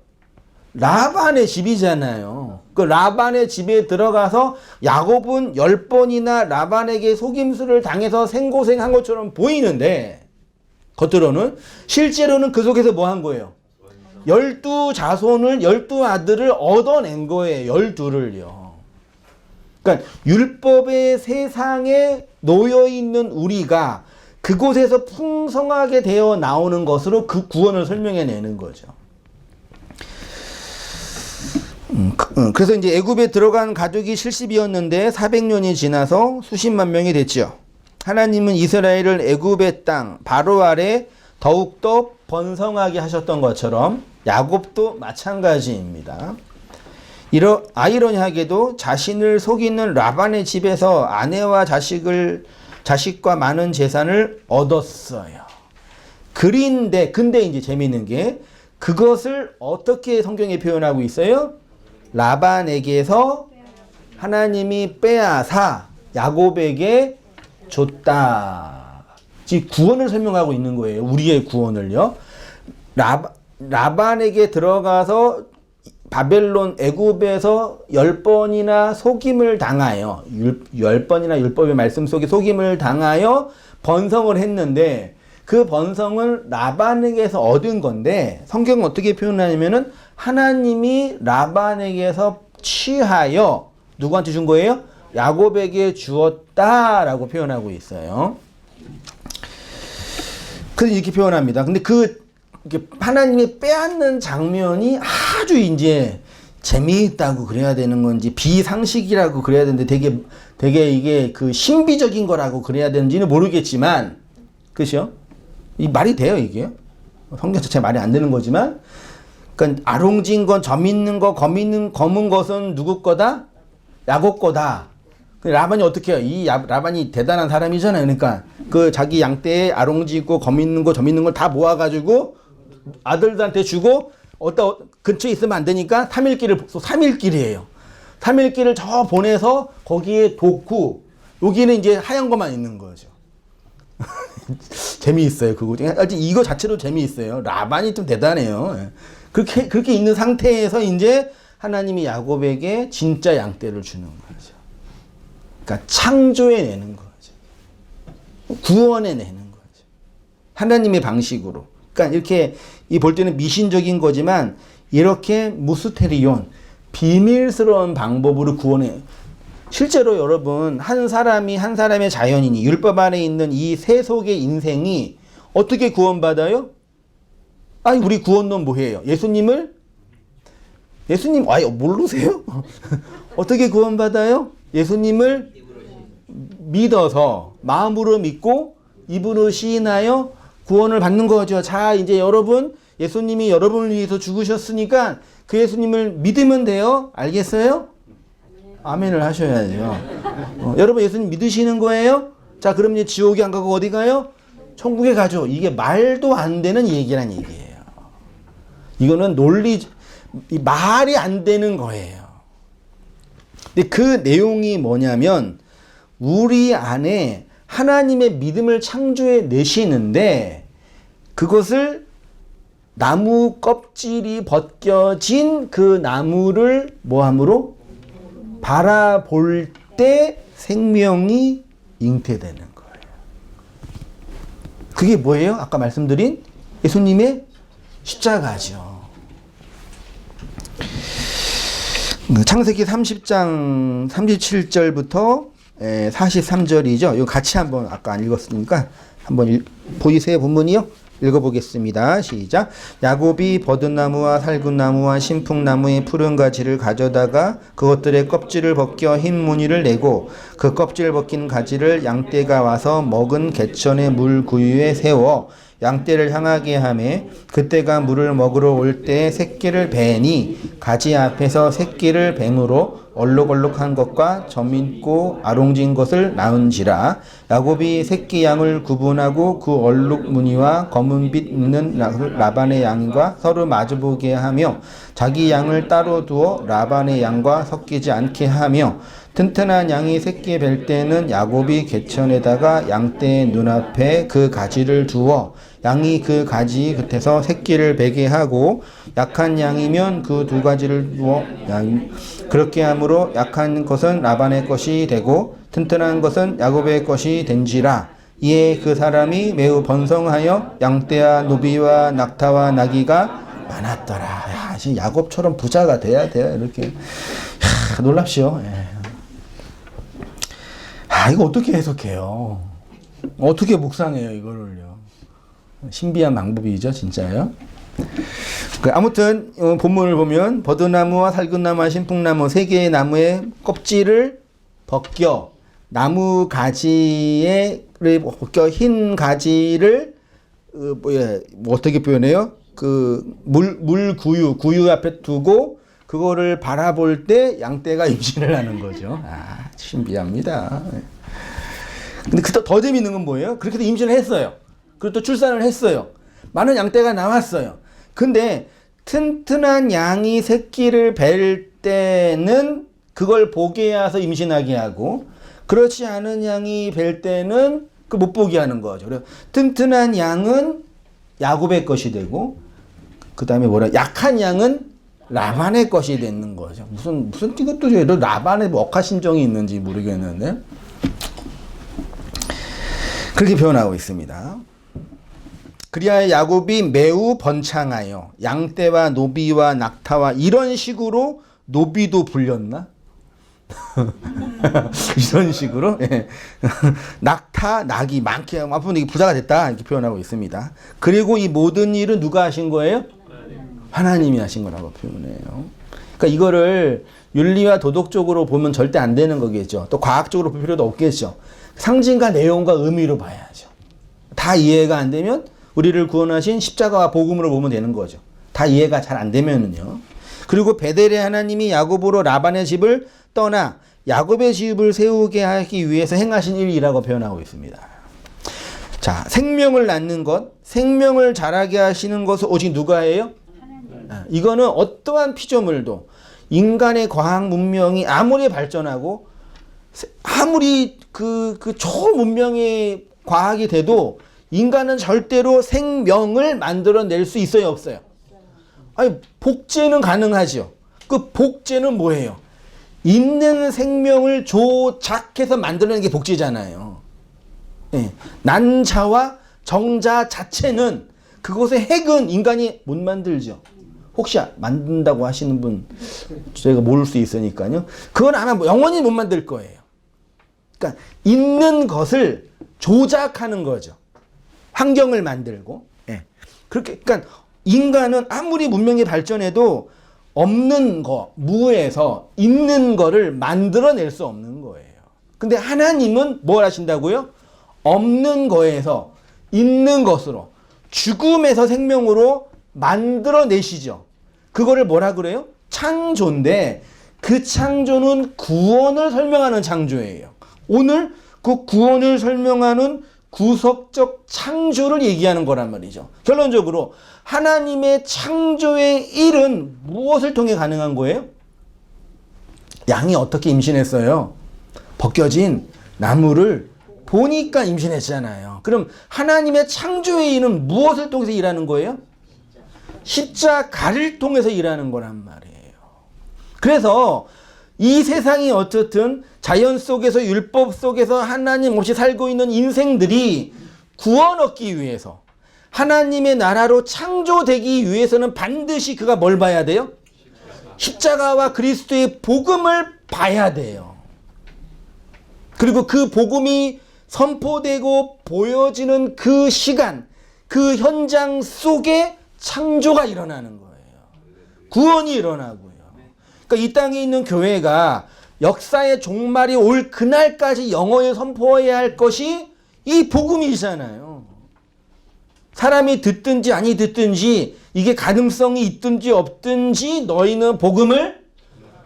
라반의 집이잖아요. 그 라반의 집에 들어가서 야곱은 10번이나 라반에게 속임수를 당해서 생고생한 것처럼 보이는데 겉으로는 실제로는 그 속에서 뭐 한 거예요? 12 자손을 12 아들을 얻어낸 거예요. 12를요. 그러니까 율법의 세상에 놓여 있는 우리가 그곳에서 풍성하게 되어 나오는 것으로 그 구원을 설명해 내는 거죠. 그래서 이제 애굽에 들어간 가족이 70이었는데 400년이 지나서 수십만 명이 됐죠. 하나님은 이스라엘을 애굽의 땅 바로 아래 더욱더 번성하게 하셨던 것처럼 야곱도 마찬가지입니다. 아이러니하게도 자신을 속이는 라반의 집에서 아내와 자식과 많은 재산을 얻었어요. 근데 이제 재미있는 게 그것을 어떻게 성경에 표현하고 있어요? 라반에게서 하나님이 빼앗아 야곱에게 줬다. 즉 구원을 설명하고 있는 거예요. 우리의 구원을요. 라반에게 들어가서 바벨론 애굽에서 10번이나 속임을 당하여 10번이나 율법의 말씀 속에 속임을 당하여 번성을 했는데 그 번성을 라반에게서 얻은 건데 성경은 어떻게 표현하냐면은 하나님이 라반에게서 취하여 누구한테 준 거예요? 야곱에게 주었다라고 표현하고 있어요. 그래서 이렇게 표현합니다. 근데 하나님이 빼앗는 장면이 아주 이제 재미있다고 그래야 되는 건지 비상식이라고 그래야 되는데 되게 이게 그 신비적인 거라고 그래야 되는지는 모르겠지만 그죠? 이 말이 돼요 이게? 성경 자체 말이 안 되는 거지만 그러니까 아롱진 건 점 있는 거 검은 것은 누구 거다? 야곱 거다. 라반이 어떻게 해요? 이 라반이 대단한 사람이잖아요. 그러니까 그 자기 양떼에 아롱지 있고 검 있는 거 점 있는 걸 다 모아가지고 아들들한테 주고 근처에 있으면 안 되니까 3일길이에요. 3일길을 저 보내서 거기에 돛고 여기는 이제 하얀 것만 있는 거죠. 재미있어요. 그거. 이거 자체로 재미있어요. 라반이 좀 대단해요. 그렇게 있는 상태에서 이제 하나님이 야곱에게 진짜 양떼를 주는 거죠. 그러니까 창조해 내는 거죠. 구원해 내는 거죠. 하나님의 방식으로. 그러니까 이렇게 볼 때는 미신적인 거지만 이렇게 무스테리온 비밀스러운 방법으로 구원해. 실제로 여러분 한 사람의 자연인이 율법 안에 있는 이 세속의 인생이 어떻게 구원받아요? 아니 우리 구원론 뭐예요? 예수님 모르세요? 어떻게 구원받아요? 예수님을 믿어서 마음으로 믿고 입으로 시인하여 구원을 받는 거죠. 자 이제 여러분 예수님이 여러분을 위해서 죽으셨으니까 그 예수님을 믿으면 돼요. 알겠어요? 아멘을 하셔야죠. 여러분 예수님 믿으시는 거예요? 자 그럼 이제 지옥에 안 가고 어디 가요? 천국에 가죠. 이게 말도 안 되는 얘기란 얘기예요. 이거는 말이 안 되는 거예요. 근데 그 내용이 뭐냐면 우리 안에 하나님의 믿음을 창조해 내시는데 그것을 나무 껍질이 벗겨진 그 나무를 뭐함으로? 바라볼 때 생명이 잉태되는 거예요. 그게 뭐예요? 아까 말씀드린 예수님의 십자가죠. 창세기 30장 37절부터 43절이죠. 이거 같이 한번 아까 안 읽었으니까 한번 보이세요? 본문이요? 읽어보겠습니다. 시작. 야곱이 버드나무와 살구나무와 신풍나무의 푸른 가지를 가져다가 그것들의 껍질을 벗겨 흰 무늬를 내고 그 껍질 벗긴 가지를 양떼가 와서 먹은 개천의 물 구유에 세워 양떼를 향하게 하매 그때가 물을 먹으러 올 때 새끼를 베니 가지 앞에서 새끼를 뱀으로 얼룩얼룩한 것과 점 있고 아롱진 것을 낳은지라. 야곱이 새끼 양을 구분하고 그 얼룩 무늬와 검은빛 있는 라반의 양과 서로 마주보게 하며 자기 양을 따로 두어 라반의 양과 섞이지 않게 하며 튼튼한 양이 새끼 뵐 때는 야곱이 개천에다가 양떼의 눈앞에 그 가지를 두어 양이 그 가지 끝에서 새끼를 베게 하고 약한 양이면 그 두 가지를 두어 그렇게 함으로 약한 것은 라반의 것이 되고 튼튼한 것은 야곱의 것이 된지라. 이에 그 사람이 매우 번성하여 양떼와 노비와 낙타와 나귀가 많았더라. 야, 지금 야곱처럼 부자가 돼야 돼요. 이렇게. 야, 놀랍시오. 예. 아, 이거 어떻게 해석해요? 어떻게 묵상해요, 이거를요? 신비한 방법이죠, 진짜요? 아무튼 본문을 보면 버드나무와 살근나무와 신풍나무 세 개의 나무의 껍질을 벗겨 나무 가지에 벗겨 흰 가지를 어떻게 표현해요? 물 구유 앞에 두고 그거를 바라볼 때 양떼가 임신을 하는 거죠. 아, 신비합니다. 근데 더 재밌는 건 뭐예요? 그렇게 임신을 했어요. 그리고 또 출산을 했어요. 많은 양떼가 나왔어요. 근데 튼튼한 양이 새끼를 뵐 때는 그걸 보게 해서 임신하게 하고, 그렇지 않은 양이 뵐 때는 못 보게 하는 거죠. 그래서 튼튼한 양은 야곱의 것이 되고, 그 다음에 약한 양은 라반의 것이 되는 거죠. 무슨 이것도 라반의 억하심정이 있는지 모르겠는데 그렇게 표현하고 있습니다. 그리하여 야곱이 매우 번창하여 양떼와 노비와 낙타와 이런 식으로 노비도 불렸나? 이런 식으로 예. 낙타, 낙이 많게 앞으로 부자가 됐다 이렇게 표현하고 있습니다. 그리고 이 모든 일은 누가 하신 거예요? 하나님이 하신 거라고 표현해요. 그러니까 이거를 윤리와 도덕적으로 보면 절대 안 되는 거겠죠. 또 과학적으로 볼 필요도 없겠죠. 상징과 내용과 의미로 봐야죠. 다 이해가 안 되면 우리를 구원하신 십자가와 복음으로 보면 되는 거죠. 다 이해가 잘 안 되면은요. 그리고 베델의 하나님이 야곱으로 라반의 집을 떠나 야곱의 집을 세우게 하기 위해서 행하신 일이라고 표현하고 있습니다. 자, 생명을 낳는 것, 생명을 자라게 하시는 것을 오직 누가 해요? 하나님. 이거는 어떠한 피조물도 인간의 과학 문명이 아무리 발전하고 아무리 그 초문명의 과학이 돼도 인간은 절대로 생명을 만들어낼 수 있어요, 없어요? 아니, 복제는 가능하죠. 그 복제는 뭐예요? 있는 생명을 조작해서 만들어내는 게 복제잖아요. 예. 난자와 정자 자체는 그것의 핵은 인간이 못 만들죠. 혹시 만든다고 하시는 분 저희가 모를 수 있으니까요. 그건 아마 영원히 못 만들 거예요. 그러니까 있는 것을 조작하는 거죠. 환경을 만들고. 예. 그렇게 그러니까 인간은 아무리 문명이 발전해도 없는 거, 무에서 있는 거를 만들어낼 수 없는 거예요. 근데 하나님은 뭘 하신다고요? 없는 거에서 있는 것으로 죽음에서 생명으로 만들어내시죠. 그거를 뭐라 그래요? 창조인데 그 창조는 구원을 설명하는 창조예요. 오늘 그 구원을 설명하는 구속적 창조를 얘기하는 거란 말이죠. 결론적으로 하나님의 창조의 일은 무엇을 통해 가능한 거예요? 양이 어떻게 임신했어요? 벗겨진 나무를 보니까 임신했잖아요. 그럼 하나님의 창조의 일은 무엇을 통해서 일하는 거예요? 십자가를 통해서 일하는 거란 말이에요. 그래서 이 세상이 어쨌든 자연 속에서 율법 속에서 하나님 없이 살고 있는 인생들이 구원 얻기 위해서 하나님의 나라로 창조되기 위해서는 반드시 그가 뭘 봐야 돼요? 십자가와 그리스도의 복음을 봐야 돼요. 그리고 그 복음이 선포되고 보여지는 그 시간, 그 현장 속에 창조가 일어나는 거예요. 구원이 일어나고요. 그러니까 이 땅에 있는 교회가 역사의 종말이 올 그날까지 영원히 선포해야 할 것이 이 복음이잖아요. 사람이 듣든지 아니 듣든지 이게 가능성이 있든지 없든지 너희는 복음을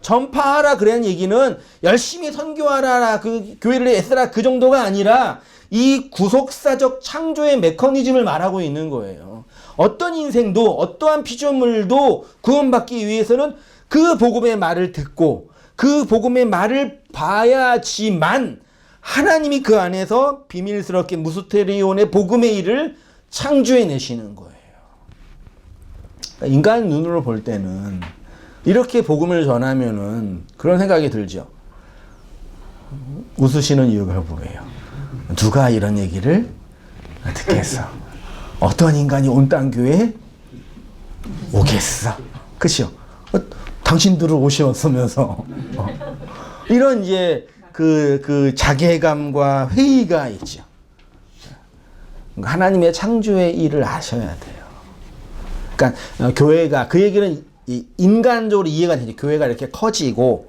전파하라 그런 얘기는 열심히 선교하라 그 교회를 애쓰라 그 정도가 아니라 이 구속사적 창조의 메커니즘을 말하고 있는 거예요. 어떤 인생도 어떠한 피조물도 구원받기 위해서는 그 복음의 말을 듣고 그 복음의 말을 봐야지만 하나님이 그 안에서 비밀스럽게 무스테리온의 복음의 일을 창조해내시는 거예요. 인간 눈으로 볼 때는 이렇게 복음을 전하면은 그런 생각이 들죠. 웃으시는 이유가 뭐예요? 누가 이런 얘기를 듣겠어? 어떤 인간이 온 땅 교회에 오겠어. 그쵸? 당신들을 오셨으면서. 이런 이제 그 자괴감과 회의가 있죠. 하나님의 창조의 일을 아셔야 돼요. 그러니까 교회가 그 얘기는 인간적으로 이해가 되죠. 교회가 이렇게 커지고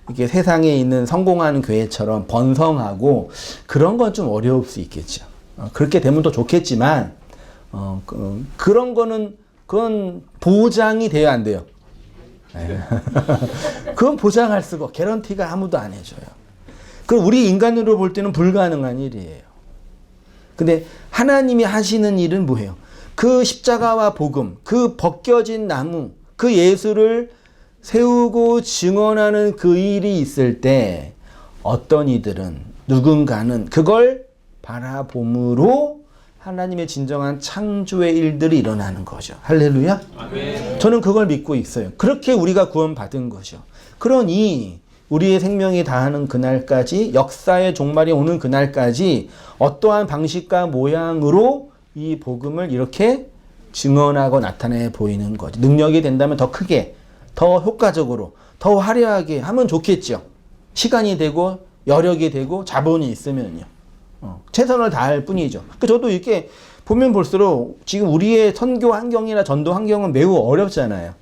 이렇게 세상에 있는 성공하는 교회처럼 번성하고 그런 건 좀 어려울 수 있겠죠. 그렇게 되면 더 좋겠지만 그런 거는 그건 보장이 돼야 안 돼요. 그건 보장할 수가 개런티가 아무도 안 해줘요. 그럼 우리 인간으로 볼 때는 불가능한 일이에요. 근데 하나님이 하시는 일은 뭐예요? 그 십자가와 복음, 그 벗겨진 나무, 그 예수를 세우고 증언하는 그 일이 있을 때 어떤 이들은 누군가는 그걸 바라봄으로 하나님의 진정한 창조의 일들이 일어나는 거죠. 할렐루야. 아멘. 저는 그걸 믿고 있어요. 그렇게 우리가 구원받은 거죠. 그러니 우리의 생명이 다하는 그날까지, 역사의 종말이 오는 그날까지 어떠한 방식과 모양으로 이 복음을 이렇게 증언하고 나타내 보이는 거죠. 능력이 된다면 더 크게, 더 효과적으로, 더 화려하게 하면 좋겠죠. 시간이 되고 여력이 되고 자본이 있으면요. 최선을 다할 뿐이죠. 저도 이렇게 보면 볼수록 지금 우리의 선교 환경이나 전도 환경은 매우 어렵잖아요.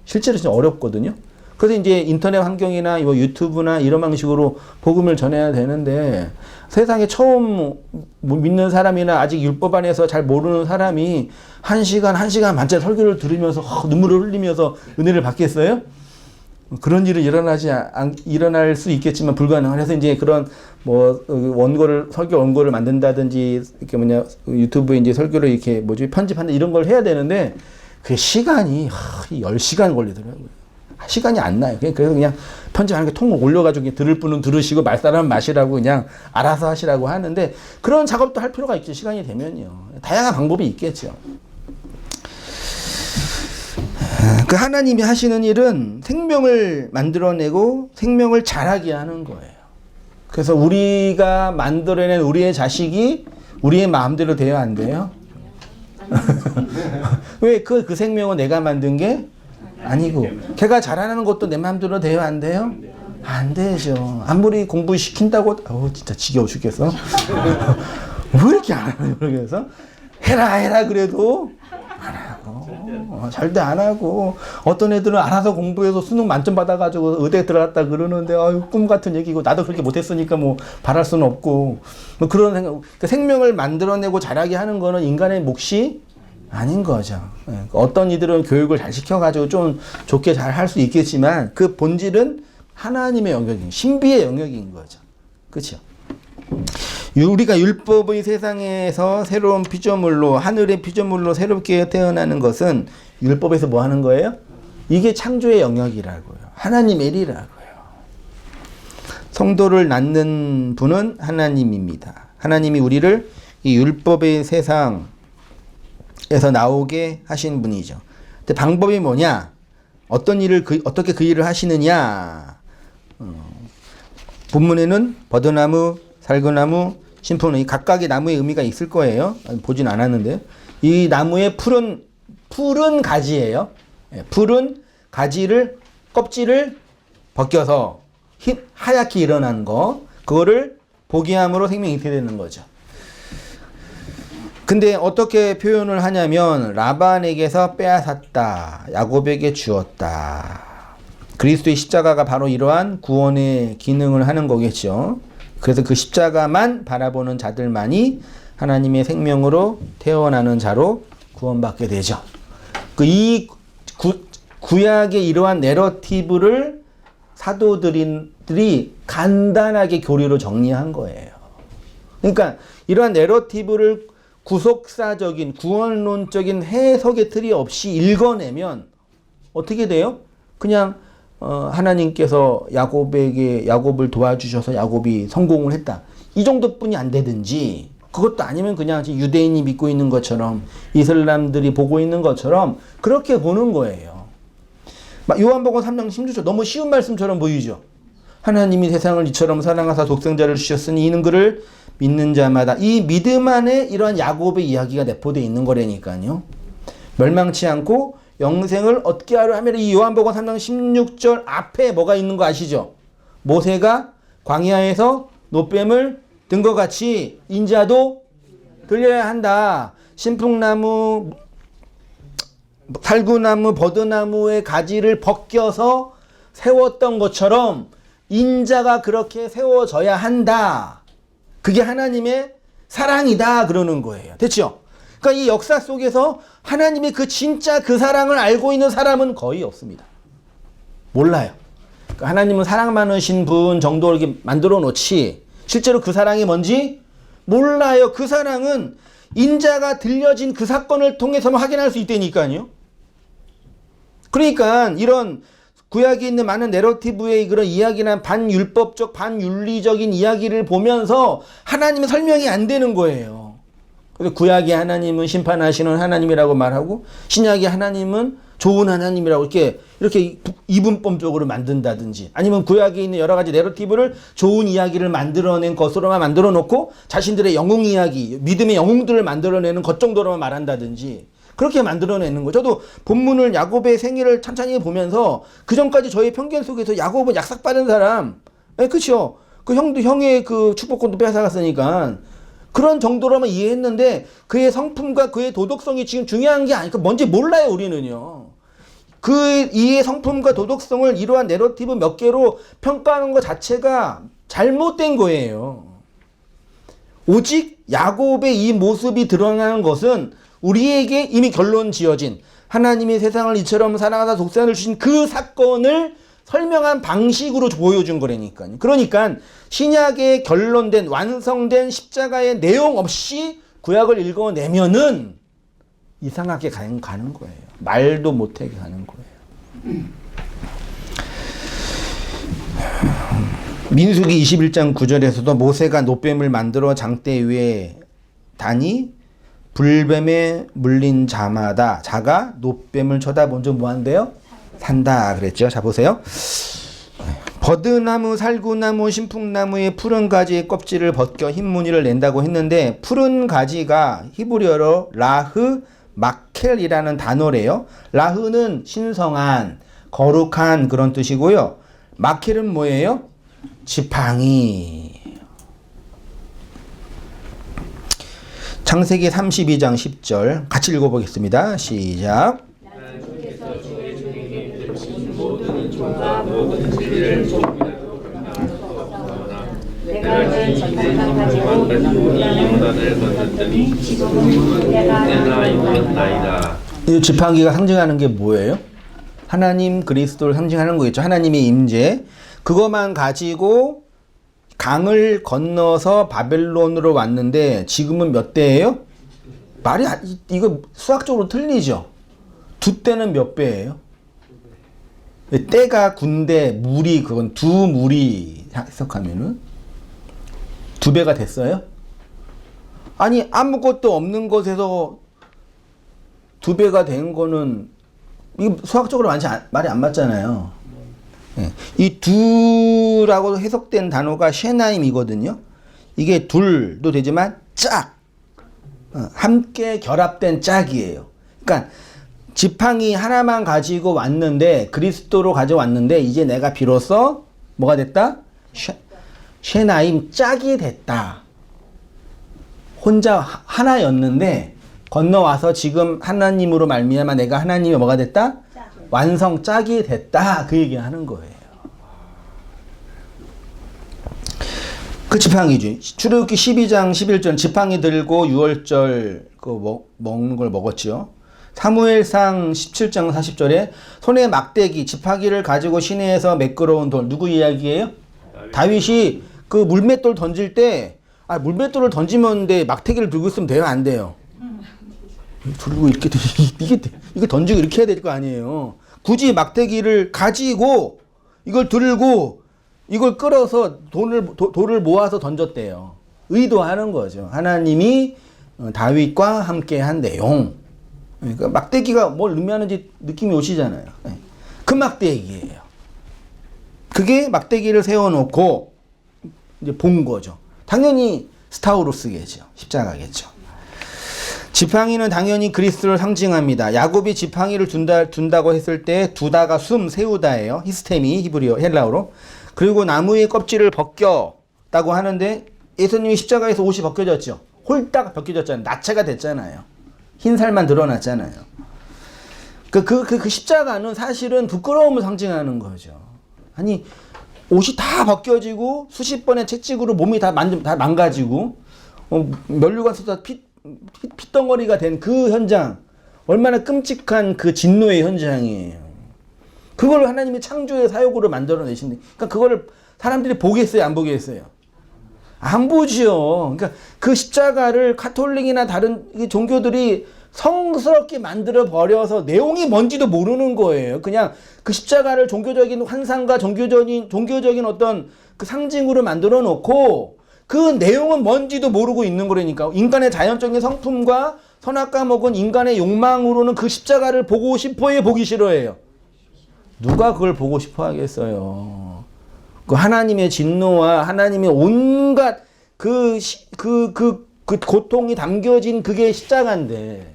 실제로 진짜 어렵거든요. 그래서 이제 인터넷 환경이나 유튜브나 이런 방식으로 복음을 전해야 되는데 세상에 처음 믿는 사람이나 아직 율법 안에서 잘 모르는 사람이 1시간 반짜리 설교를 들으면서 눈물을 흘리면서 은혜를 받겠어요? 그런 일은 일어날 수 있겠지만 불가능한. 그래서 이제 그런 설교 원고를 만든다든지 이렇게 유튜브에 이제 설교를 이렇게 편집한다 이런 걸 해야 되는데 그게 시간이 10시간 걸리더라고요. 시간이 안 나요. 그래서 그냥 편집하는 게 통을 올려가지고 들을 분은 들으시고 말 사람은 마시라고 그냥 알아서 하시라고 하는데 그런 작업도 할 필요가 있죠. 시간이 되면요. 다양한 방법이 있겠죠. 그 하나님이 하시는 일은 생명을 만들어내고 생명을 자라게 하는 거예요. 그래서 우리가 만들어낸 우리의 자식이 우리의 마음대로 돼야 안 돼요? 왜 그 생명은 내가 만든 게 아니고 걔가 자라나는 것도 내 마음대로 돼요? 안 돼요? 안 되죠. 아무리 공부시킨다고 진짜 지겨워 죽겠어. 왜 이렇게 안 하냐 그래서 해라 그래도 안 하고 절대 안 하고 어떤 애들은 알아서 공부해서 수능 만점 받아가지고 의대 들어갔다 그러는데 꿈 같은 얘기고 나도 그렇게 못했으니까 바랄 수는 없고 그런 생각. 그러니까 생명을 만들어내고 자라게 하는 거는 인간의 몫이 아닌 거죠. 어떤 이들은 교육을 잘 시켜가지고 좀 좋게 잘 할 수 있겠지만 그 본질은 하나님의 영역인, 신비의 영역인 거죠. 그렇죠? 우리가 율법의 세상에서 새로운 피조물로, 하늘의 피조물로 새롭게 태어나는 것은 율법에서 뭐 하는 거예요? 이게 창조의 영역이라고요. 하나님의 일이라고요. 성도를 낳는 분은 하나님입니다. 하나님이 우리를 이 율법의 세상에서 나오게 하신 분이죠. 근데 방법이 뭐냐? 어떤 일을 어떻게 그 일을 하시느냐? 본문에는 버드나무, 살구나무, 신포는 각각의 나무의 의미가 있을 거예요. 보진 않았는데 이 나무의 푸른 가지예요. 푸른 가지를 껍질을 벗겨서 하얗게 일어난 거, 그거를 보기함으로 생명이 잉태되는 거죠. 근데 어떻게 표현을 하냐면 라반에게서 빼앗았다, 야곱에게 주었다. 그리스도의 십자가가 바로 이러한 구원의 기능을 하는 거겠죠. 그래서 그 십자가만 바라보는 자들만이 하나님의 생명으로 태어나는 자로 구원받게 되죠. 이 구약의 이러한 내러티브를 사도들이 간단하게 교리로 정리한 거예요. 그러니까 이러한 내러티브를 구속사적인 구원론적인 해석의 틀이 없이 읽어내면 어떻게 돼요? 그냥 하나님께서 야곱을 도와주셔서 야곱이 성공을 했다. 이 정도뿐이 안 되든지, 그것도 아니면 그냥 유대인이 믿고 있는 것처럼 이슬람들이 보고 있는 것처럼 그렇게 보는 거예요. 요한복음 3장 16절 너무 쉬운 말씀처럼 보이죠. 하나님이 세상을 이처럼 사랑하사 독생자를 주셨으니 이는 그를 믿는 자마다, 이 믿음 안에 이러한 야곱의 이야기가 내포되어 있는 거라니까요. 멸망치 않고 영생을 얻게 하려 하면 이 요한복음 3장 16절 앞에 뭐가 있는 거 아시죠? 모세가 광야에서 노뱀을 든 것 같이 인자도 들려야 한다. 신풍나무, 살구나무, 버드나무의 가지를 벗겨서 세웠던 것처럼 인자가 그렇게 세워져야 한다. 그게 하나님의 사랑이다 그러는 거예요. 됐죠? 그러니까 이 역사 속에서 하나님의 그 진짜 그 사랑을 알고 있는 사람은 거의 없습니다. 몰라요. 그러니까 하나님은 사랑 많으신 분 정도 이렇게 만들어 놓지 실제로 그 사랑이 뭔지 몰라요. 그 사랑은 인자가 들려진 그 사건을 통해서만 확인할 수 있다니까요. 그러니까 이런 구약에 있는 많은 내러티브의 그런 이야기나 반율법적, 반윤리적인 이야기를 보면서 하나님의 설명이 안 되는 거예요. 그래서 구약의 하나님은 심판하시는 하나님이라고 말하고 신약의 하나님은 좋은 하나님이라고 이렇게 이분법적으로 만든다든지 아니면 구약에 있는 여러 가지 내러티브를 좋은 이야기를 만들어낸 것으로만 만들어 놓고 자신들의 영웅 이야기, 믿음의 영웅들을 만들어내는 것 정도로만 말한다든지 그렇게 만들어내는 거예요. 저도 본문을 야곱의 생애를 천천히 보면서 그 전까지 저의 편견 속에서 야곱은 약삭받은 사람, 그쵸? 그 형의 그 축복권도 뺏어갔으니까 그런 정도로만 이해했는데 그의 성품과 그의 도덕성이 지금 중요한 게 아니고 뭔지 몰라요, 우리는요. 그 이의 성품과 도덕성을 이러한 내러티브 몇 개로 평가하는 것 자체가 잘못된 거예요. 오직 야곱의 이 모습이 드러나는 것은 우리에게 이미 결론 지어진 하나님이 세상을 이처럼 사랑하사 독생자를 주신 그 사건을 설명한 방식으로 보여준 거라니까요. 그러니까 신약에 결론된 완성된 십자가의 내용 없이 구약을 읽어내면은 이상하게 가는 거예요. 말도 못하게 가는 거예요. 민수기 21장 9절에서도 모세가 노뱀을 만들어 장대 위에 다니 불뱀에 물린 자가 노뱀을 쳐다본즉 뭐한대요? 산다 그랬죠. 자 보세요. 버드나무, 살구나무, 신풍나무의 푸른 가지의 껍질을 벗겨 흰 무늬를 낸다고 했는데 푸른 가지가 히브리어로 라흐 마켈이라는 단어래요. 라흐는 신성한, 거룩한 그런 뜻이고요. 마켈은 뭐예요? 지팡이. 창세기 32장 10절 같이 읽어보겠습니다. 시작. 이 지팡이가 상징하는 게 뭐예요? 하나님 그리스도를 상징하는 거겠죠. 하나님의 임재. 그것만 가지고 강을 건너서 바벨론으로 왔는데 지금은 몇 대예요? 이거 수학적으로 틀리죠. 두 대는 몇 배예요? 때가 군대, 물이 그건 두 물이 해석하면은 두 배가 됐어요? 아니 아무것도 없는 것에서 두 배가 된 거는 이거 수학적으로 말이 안 맞잖아요. 네. 이 두라고 해석된 단어가 셰나임이거든요. 이게 둘도 되지만 짝, 함께 결합된 짝이에요. 그러니까 지팡이 하나만 가지고 왔는데 그리스도로 가져왔는데 이제 내가 비로소 뭐가 됐다? 셰나임 짝이 됐다. 혼자 하나였는데 건너와서 지금 하나님으로 말미암아 내가 하나님이 뭐가 됐다? 완성 짝이 됐다. 그 얘기하는 거예요. 그 지팡이죠. 출애굽기 12장 11절 지팡이 들고 유월절 먹는 걸 먹었죠. 사무엘상 17장 40절에 손에 막대기 지팡이를 가지고 시내에서 매끄러운 돌 누구 이야기예요? 다윗이 그 물맷돌 던질 때 물맷돌을 던지면 막대기를 들고 있으면 돼요? 안 돼요? 들고 이렇게 이게 던지고 이렇게 해야 될 거 아니에요. 굳이 막대기를 가지고 이걸 들고 이걸 끌어서 돌을 모아서 던졌대요. 의도하는 거죠. 하나님이 다윗과 함께한 내용. 그러니까 막대기가 뭘 의미하는지 느낌이 오시잖아요. 그 막대기예요. 그게 막대기를 세워놓고 이제 본 거죠. 당연히 스타우로스겠죠. 십자가겠죠. 지팡이는 당연히 그리스도를 상징합니다. 야곱이 지팡이를 둔다고 했을 때 두다가 세우다예요. 히스테미 히브리어 헬라어로. 그리고 나무의 껍질을 벗겼다고 하는데 예수님이 십자가에서 옷이 벗겨졌죠. 홀딱 벗겨졌잖아요. 나체가 됐잖아요. 흰 살만 드러났잖아요. 그 십자가는 사실은 부끄러움을 상징하는 거죠. 아니 옷이 다 벗겨지고 수십 번의 채찍으로 몸이 다 망가지고 면류관 쏟아 핏덩어리가 된 그 현장, 얼마나 끔찍한 그 진노의 현장이에요. 그걸 하나님이 창조의 사역으로 만들어내신데, 그러니까 그거를 사람들이 보겠어요, 안 보겠어요? 안 보지요. 그러니까 그 십자가를 카톨릭이나 다른 종교들이 성스럽게 만들어 버려서 내용이 뭔지도 모르는 거예요. 그냥 그 십자가를 종교적인 환상과 종교적인 어떤 그 상징으로 만들어 놓고 그 내용은 뭔지도 모르고 있는 거라니까. 인간의 자연적인 성품과 선악과 먹은 인간의 욕망으로는 그 십자가를 보고 싶어요, 보기 싫어해요? 누가 그걸 보고 싶어 하겠어요? 그 하나님의 진노와 하나님의 온갖 그 고통이 담겨진 그게 십자가인데.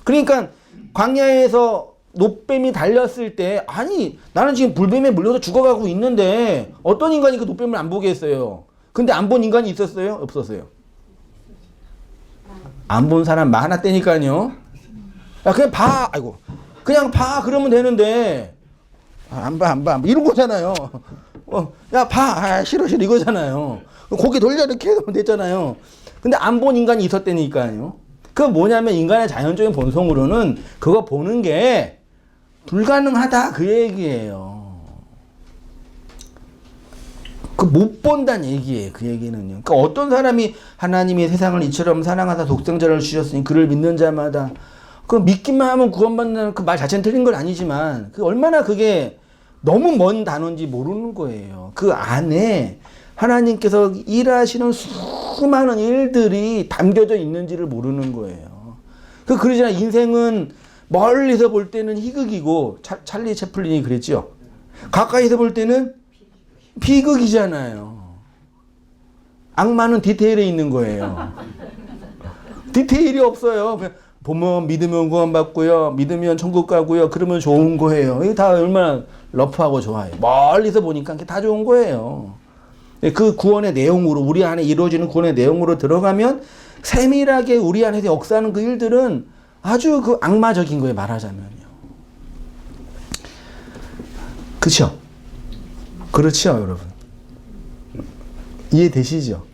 그러니까 광야에서 노뱀이 달렸을 때, 아니 나는 지금 불뱀에 물려서 죽어가고 있는데 어떤 인간이 그 노뱀을 안 보겠어요? 근데 안 본 인간이 있었어요? 없었어요? 안 본 사람 하나 떼니까요. 야, 그냥 봐. 아이고. 그냥 봐. 그러면 되는데. 안 봐. 이런 거잖아요. 야, 봐. 싫어. 이거잖아요. 고개 돌려 이렇게 하면 됐잖아요. 근데 안 본 인간이 있었다니까요. 그건 뭐냐면 인간의 자연적인 본성으로는 그거 보는 게 불가능하다. 그 얘기예요. 못 본다는 얘기예요. 그 얘기는요. 그러니까 어떤 사람이 하나님이 세상을 이처럼 사랑하사 독생자를 주셨으니 그를 믿는 자마다 그 믿기만 하면 구원받는 그 말 자체는 틀린 건 아니지만 그 얼마나 그게 너무 먼 단어인지 모르는 거예요. 그 안에 하나님께서 일하시는 수많은 일들이 담겨져 있는지를 모르는 거예요. 그러잖아. 인생은 멀리서 볼 때는 희극이고 찰리 채플린이 그랬죠. 가까이서 볼 때는 비극이잖아요. 악마는 디테일에 있는 거예요. 디테일이 없어요. 그냥 보면 믿으면 구원받고요. 믿으면 천국 가고요. 그러면 좋은 거예요. 이게 다 얼마나 러프하고 좋아요. 멀리서 보니까 다 좋은 거예요. 그 구원의 내용으로 우리 안에 이루어지는 구원의 내용으로 들어가면 세밀하게 우리 안에서 역사하는 그 일들은 아주 그 악마적인 거예요. 말하자면요. 그렇죠? 그렇죠, 여러분. 이해되시죠?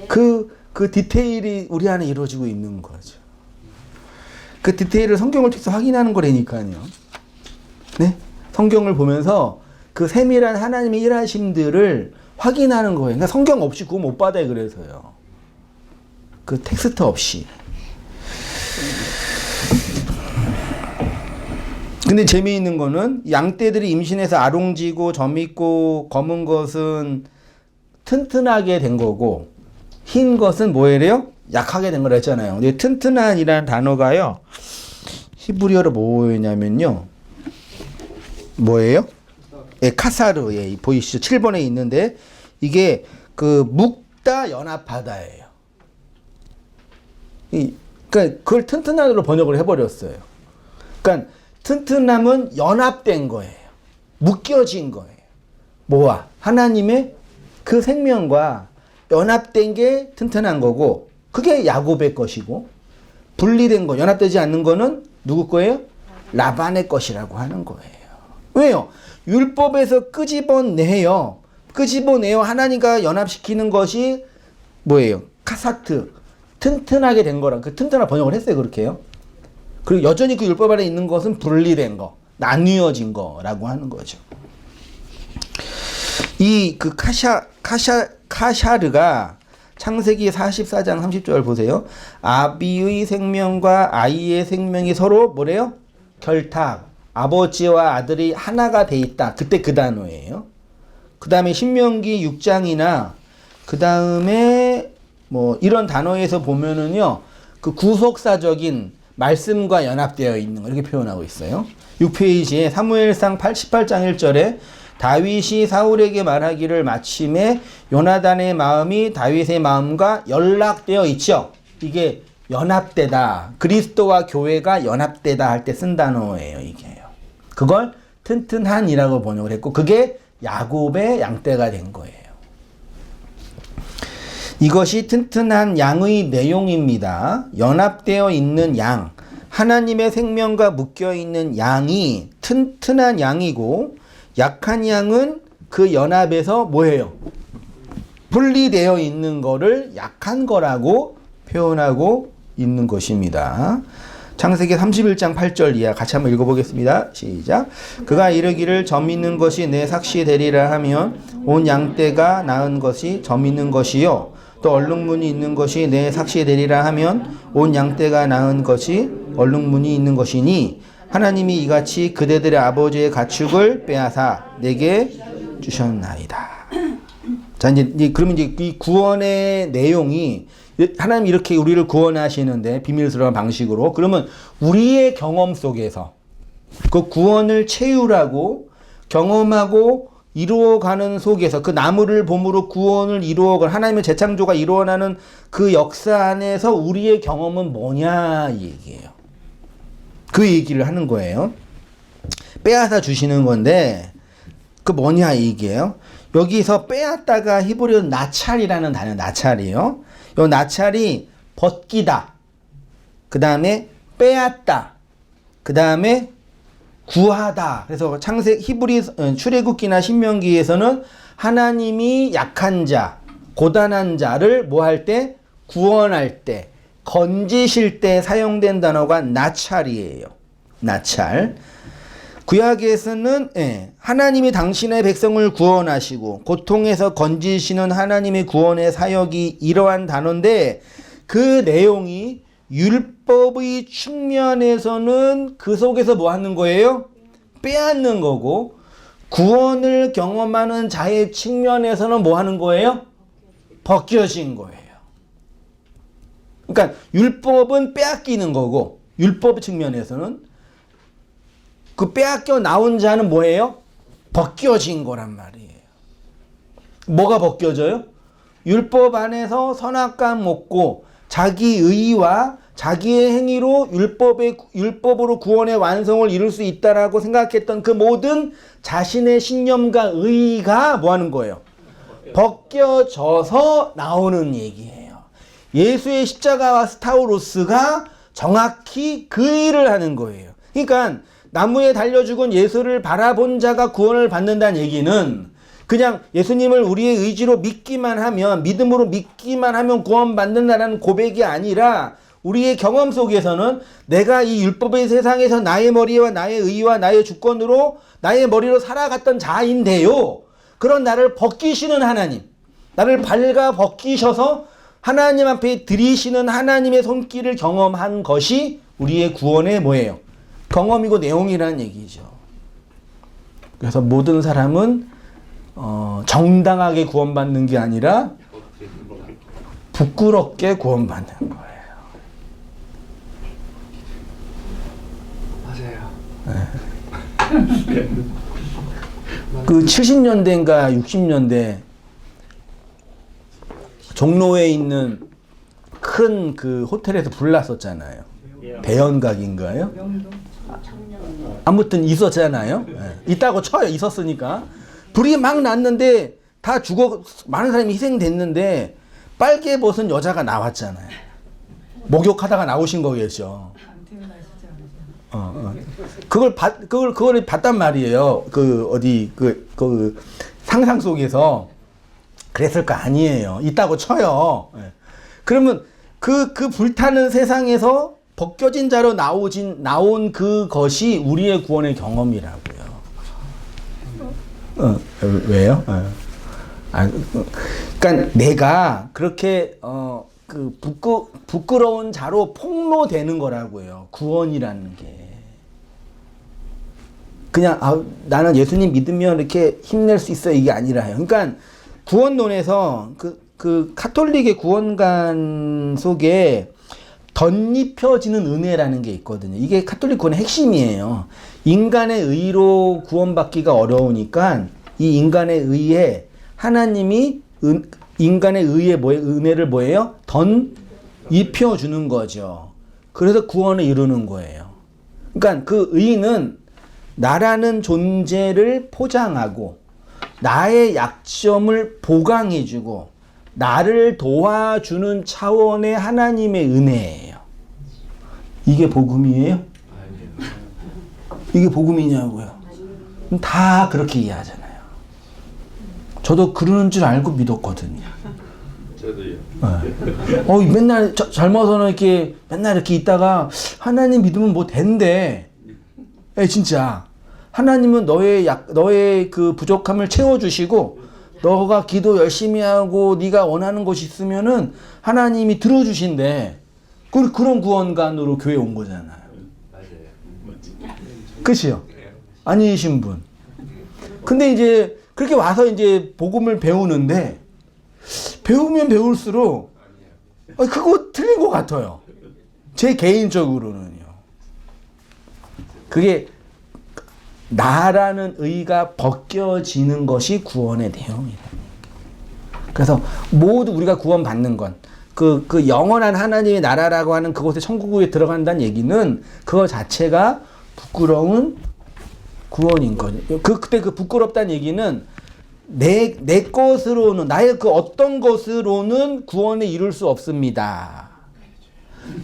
그 디테일이 우리 안에 이루어지고 있는 거죠. 그 디테일을 성경을 통해서 확인하는 거라니까요. 네? 성경을 보면서 그 세밀한 하나님의 일하심들을 확인하는 거예요. 그러니까 성경 없이 구원 못 받아요. 그래서요. 그 텍스트 없이. 근데 재미있는 거는 양떼들이 임신해서 아롱지고 점있고 검은 것은 튼튼하게 된 거고 흰 것은 뭐예요? 약하게 된 거라 했잖아요. 근데 튼튼한이라는 단어가요. 히브리어로 뭐냐면요. 뭐예요? 예, 카사르. 예, 보이시죠? 7번에 있는데 이게 그 묵다 연합하다예요. 그러니까 그걸 튼튼한으로 번역을 해버렸어요. 그러니까 튼튼함은 연합된 거예요. 묶여진 거예요. 뭐와? 하나님의 그 생명과 연합된 게 튼튼한 거고 그게 야곱의 것이고 분리된 거, 연합되지 않는 거는 누구 거예요? 라반의 것이라고 하는 거예요. 왜요? 율법에서 끄집어내요. 하나님과 연합시키는 것이 뭐예요? 카사트. 튼튼하게 된 거라. 그 튼튼한 번역을 했어요. 그렇게요. 그리고 여전히 그 율법 안에 있는 것은 분리된 거, 나뉘어진 거라고 하는 거죠. 이 그 카샤르가 창세기 44장 30절 보세요. 아비의 생명과 아이의 생명이 서로 뭐래요? 결탁. 아버지와 아들이 하나가 돼 있다. 그때 그 단어예요. 그 다음에 신명기 6장이나 그 다음에 뭐 이런 단어에서 보면은요. 그 구속사적인 말씀과 연합되어 있는 거 이렇게 표현하고 있어요. 6페이지에 사무엘상 88장 1절에 다윗이 사울에게 말하기를 마침에 요나단의 마음이 다윗의 마음과 연락되어 있죠. 이게 연합되다. 그리스도와 교회가 연합되다 할 때 쓴 단어예요, 이게요. 그걸 튼튼한이라고 번역을 했고, 그게 야곱의 양떼가 된 거예요. 이것이 튼튼한 양의 내용입니다. 연합되어 있는 양, 하나님의 생명과 묶여 있는 양이 튼튼한 양이고, 약한 양은 그 연합에서 뭐예요? 분리되어 있는 거를 약한 거라고 표현하고 있는 것입니다. 창세기 31장 8절 이하 같이 한번 읽어보겠습니다. 시작. 그가 이르기를 점 있는 것이 내 삭시 되리라 하면 온 양떼가 낳은 것이 점 있는 것이요 또 얼룩무늬 있는 것이 내 삭시 되리라 하면 온 양떼가 낳은 것이 얼룩무늬 있는 것이니 하나님이 이같이 그대들의 아버지의 가축을 빼앗아 내게 주셨나이다. 자, 이제 그러면 이제 이 구원의 내용이 하나님 이렇게 우리를 구원하시는데 비밀스러운 방식으로 그러면 우리의 경험 속에서 그 구원을 채우라고 경험하고 이루어가는 속에서 그 나무를 봄으로 구원을 이루어가는 하나님의 재창조가 일어나는 그 역사 안에서 우리의 경험은 뭐냐 이 얘기예요. 그 얘기를 하는 거예요. 빼앗아 주시는 건데 그 뭐냐 이 얘기예요. 여기서 빼앗다가 히브리어 나찰이라는 단어 나찰이에요. 요 나찰이 벗기다. 그 다음에 빼앗다. 그 다음에 구하다. 그래서 히브리 출애굽기나 신명기에서는 하나님이 약한 자, 고단한 자를 뭐 할 때? 구원할 때, 건지실 때 사용된 단어가 나찰이에요. 나찰. 구약에서는 하나님이 당신의 백성을 구원하시고 고통에서 건지시는 하나님의 구원의 사역이 이러한 단어인데 그 내용이 율법의 측면에서는 그 속에서 뭐 하는 거예요? 빼앗는 거고 구원을 경험하는 자의 측면에서는 뭐 하는 거예요? 벗겨진 거예요. 그러니까 율법은 빼앗기는 거고 율법 측면에서는 그 빼앗겨 나온 자는 뭐예요? 벗겨진 거란 말이에요. 뭐가 벗겨져요? 율법 안에서 선악감 먹고 자기 의와 자기의 행위로 율법으로 구원의 완성을 이룰 수 있다라고 생각했던 그 모든 자신의 신념과 의가 뭐 하는 거예요? 벗겨져서 나오는 얘기예요. 예수의 십자가와 스타우로스가 정확히 그 일을 하는 거예요. 그러니까 나무에 달려 죽은 예수를 바라본 자가 구원을 받는다는 얘기는 그냥 예수님을 우리의 의지로 믿기만 하면 믿음으로 믿기만 하면 구원받는다는 고백이 아니라 우리의 경험 속에서는 내가 이 율법의 세상에서 나의 머리와 나의 의와 나의 주권으로 나의 머리로 살아갔던 자인데요. 그런 나를 벗기시는 하나님, 나를 발가 벗기셔서 하나님 앞에 들이시는 하나님의 손길을 경험한 것이 우리의 구원의 뭐예요? 경험이고 내용이라는 얘기죠. 그래서 모든 사람은 정당하게 구원받는 게 아니라 부끄럽게 구원받는 거예요. 맞아요. 네. 그 70년대인가 60년대 종로에 있는 큰 그 호텔에서 불 났었잖아요. 대연각인가요? 아무튼 있었잖아요. 있다고 쳐요. 있었으니까. 불이 막 났는데 다 많은 사람이 희생됐는데 빨개 벗은 여자가 나왔잖아요. 목욕하다가 나오신 거겠죠. 그걸 봤단 말이에요. 그 상상 속에서 그랬을 거 아니에요. 있다고 쳐요. 그러면 그 불타는 세상에서 벗겨진 자로 나온 그것이 우리의 구원의 경험이라고요. 왜요? 그러니까 내가 그렇게 부끄러운 자로 폭로되는 거라고요. 구원이라는 게. 그냥 나는 예수님 믿으면 이렇게 힘낼 수 있어 이게 아니라요. 그러니까 구원론에서 그 카톨릭의 구원관 속에 덧입혀지는 은혜라는 게 있거든요. 이게 카톨릭 구원의 핵심이에요. 인간의 의로 구원받기가 어려우니까 이 인간의 의에 하나님이 인간의 의에 은혜를 뭐예요? 입혀주는 거죠. 그래서 구원에 이르는 거예요. 그러니까 그 의는 나라는 존재를 포장하고 나의 약점을 보강해주고 나를 도와주는 차원의 하나님의 은혜예요. 이게 복음이에요? 이게 복음이냐고요? 다 그렇게 이해하잖아요. 저도 그러는 줄 알고 믿었거든요. 저도요. 맨날 젊어서는 이렇게 맨날 이렇게 있다가 하나님 믿으면 뭐 된대. 진짜 하나님은 너의 그 부족함을 채워주시고 너가 기도 열심히 하고 네가 원하는 것이 있으면은 하나님이 들어주신대. 그런 구원관으로 교회 온 거잖아요. 그치요? 아니신 분. 근데 이제 그렇게 와서 이제 복음을 배우는데 배우면 배울수록 그거 틀린 것 같아요. 제 개인적으로는요. 그게 나라는 의가 벗겨지는 것이 구원의 내용이다. 그래서 모두 우리가 구원받는 건 그 영원한 하나님의 나라라고 하는 그곳에 천국에 들어간다는 얘기는 그거 자체가 부끄러운 구원인 거죠. 그때 그 부끄럽다는 얘기는 내 것으로는 나의 그 어떤 것으로는 구원에 이룰 수 없습니다.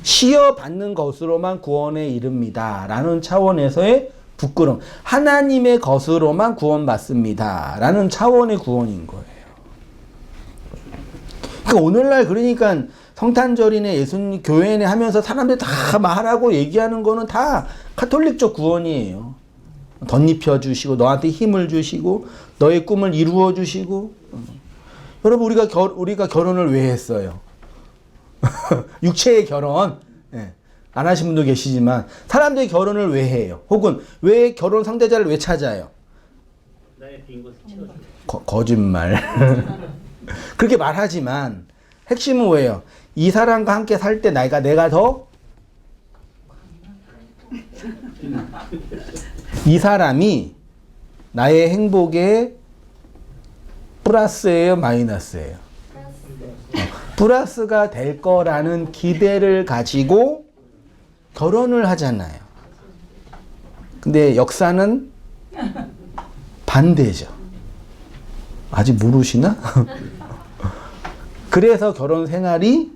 시어 받는 것으로만 구원에 이릅니다. 라는 차원에서의 부끄러움. 하나님의 것으로만 구원받습니다. 라는 차원의 구원인 거예요. 그러니까 오늘날 그러니까 성탄절이네 예수님 교회네 하면서 사람들 다 말하고 얘기하는 거는 다 카톨릭적 구원이에요. 덧입혀 주시고 너한테 힘을 주시고 너의 꿈을 이루어 주시고. 여러분 우리가 결혼을 왜 했어요? 육체의 결혼. 안 하신 분도 계시지만 사람들이 결혼을 왜 해요? 혹은 왜 결혼 상대자를 왜 찾아요? 나의 빈 곳을 채워줘. 거짓말. 그렇게 말하지만 핵심은 뭐예요? 이 사람과 함께 살 때 내가 더 이 사람이 나의 행복에 플러스예요, 마이너스예요? 플러스가 될 거라는 기대를 가지고 결혼을 하잖아요. 근데 역사는 반대죠. 아직 모르시나? 그래서 결혼 생활이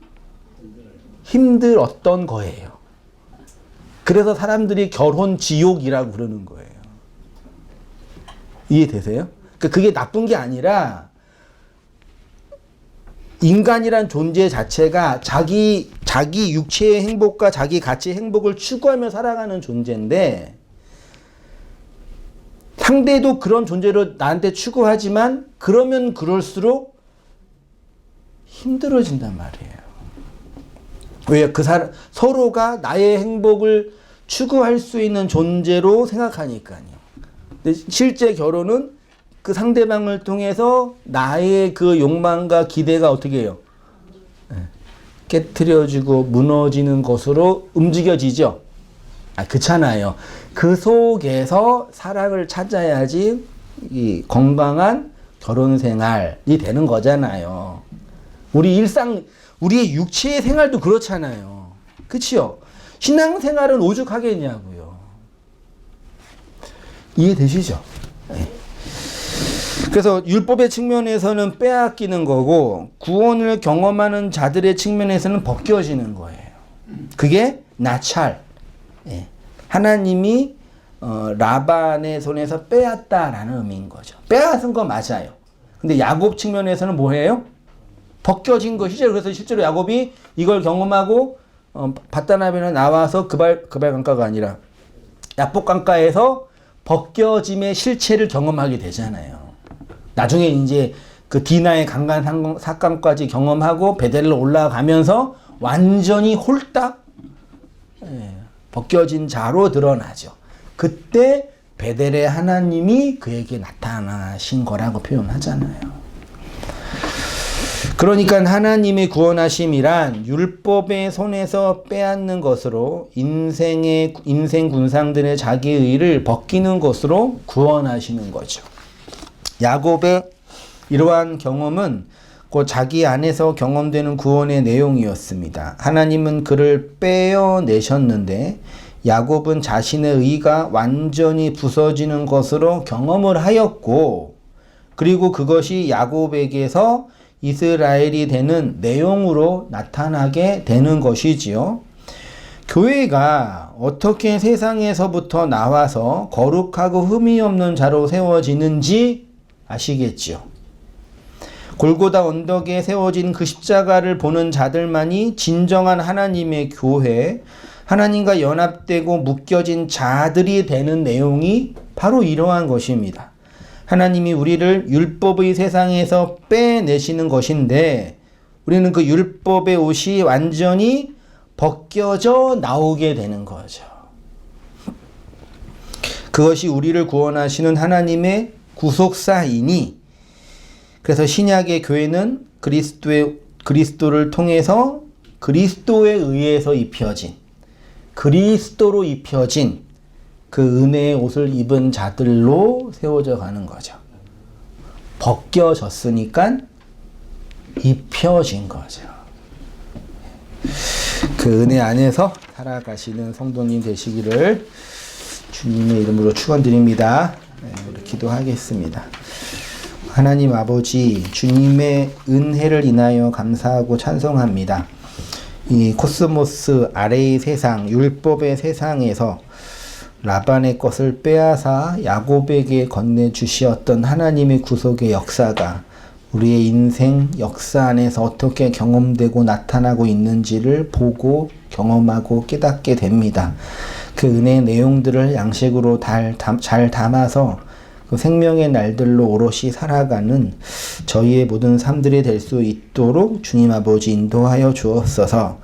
힘들었던 거예요. 그래서 사람들이 결혼 지옥이라고 그러는 거예요. 이해되세요? 그게 나쁜 게 아니라 인간이란 존재 자체가 자기 육체의 행복과 자기 가치의 행복을 추구하며 살아가는 존재인데 상대도 그런 존재로 나한테 추구하지만 그러면 그럴수록 힘들어진단 말이에요. 왜? 서로가 나의 행복을 추구할 수 있는 존재로 생각하니까요. 근데 실제 결혼은 그 상대방을 통해서 나의 그 욕망과 기대가 어떻게 해요? 깨트려지고 무너지는 것으로 움직여지죠. 그렇잖아요. 그 속에서 사랑을 찾아야지 이 건강한 결혼 생활이 되는 거잖아요. 우리의 육체의 생활도 그렇잖아요. 그치요? 신앙생활은 오죽하겠냐고요. 이해되시죠? 네. 그래서 율법의 측면에서는 빼앗기는 거고 구원을 경험하는 자들의 측면에서는 벗겨지는 거예요. 그게 나찰. 예. 하나님이 라반의 손에서 빼앗다라는 의미인 거죠. 빼앗은 거 맞아요. 근데 야곱 측면에서는 뭐예요? 벗겨진 것이죠. 그래서 실제로 야곱이 이걸 경험하고 바다나베에 나와서 그발 강가가 아니라 야복 강가에서 벗겨짐의 실체를 경험하게 되잖아요. 나중에 이제 그 디나의 강간 사건까지 경험하고 베델로 올라가면서 완전히 홀딱 벗겨진 자로 드러나죠. 그때 베델의 하나님이 그에게 나타나신 거라고 표현하잖아요. 그러니까 하나님의 구원하심이란 율법의 손에서 빼앗는 것으로 인생 군상들의 자기의 의를 벗기는 것으로 구원하시는 거죠. 야곱의 이러한 경험은 그 자기 안에서 경험되는 구원의 내용이었습니다. 하나님은 그를 빼어내셨는데 야곱은 자신의 의가 완전히 부서지는 것으로 경험을 하였고, 그리고 그것이 야곱에게서 이스라엘이 되는 내용으로 나타나게 되는 것이지요. 교회가 어떻게 세상에서부터 나와서 거룩하고 흠이 없는 자로 세워지는지 아시겠지요. 골고다 언덕에 세워진 그 십자가를 보는 자들만이 진정한 하나님의 교회, 하나님과 연합되고 묶여진 자들이 되는 내용이 바로 이러한 것입니다. 하나님이 우리를 율법의 세상에서 빼내시는 것인데 우리는 그 율법의 옷이 완전히 벗겨져 나오게 되는 거죠. 그것이 우리를 구원하시는 하나님의 구속사이니, 그래서 신약의 교회는 그리스도를 통해서 그리스도에 의해서 입혀진, 그리스도로 입혀진 그 은혜의 옷을 입은 자들로 세워져 가는 거죠. 벗겨졌으니까 입혀진 거죠. 그 은혜 안에서 살아가시는 성도님 되시기를 주님의 이름으로 축원드립니다. 우리 기도하겠습니다. 하나님 아버지, 주님의 은혜를 인하여 감사하고 찬송합니다. 이 코스모스 아래의 세상, 율법의 세상에서 라반의 것을 빼앗아 야곱에게 건네주시었던 하나님의 구속의 역사가 우리의 인생 역사 안에서 어떻게 경험되고 나타나고 있는지를 보고 경험하고 깨닫게 됩니다. 그 은혜의 내용들을 양식으로 잘 담아서 그 생명의 날들로 오롯이 살아가는 저희의 모든 삶들이 될 수 있도록 주님 아버지 인도하여 주옵소서.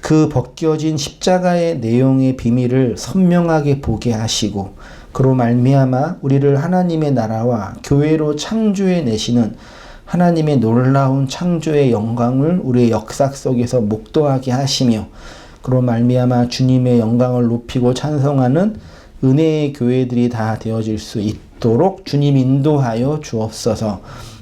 그 벗겨진 십자가의 내용의 비밀을 선명하게 보게 하시고, 그로 말미암아 우리를 하나님의 나라와 교회로 창조해 내시는 하나님의 놀라운 창조의 영광을 우리의 역사 속에서 목도하게 하시며, 그로 말미암아 주님의 영광을 높이고 찬송하는 은혜의 교회들이 다 되어질 수 있도록 주님 인도하여 주옵소서.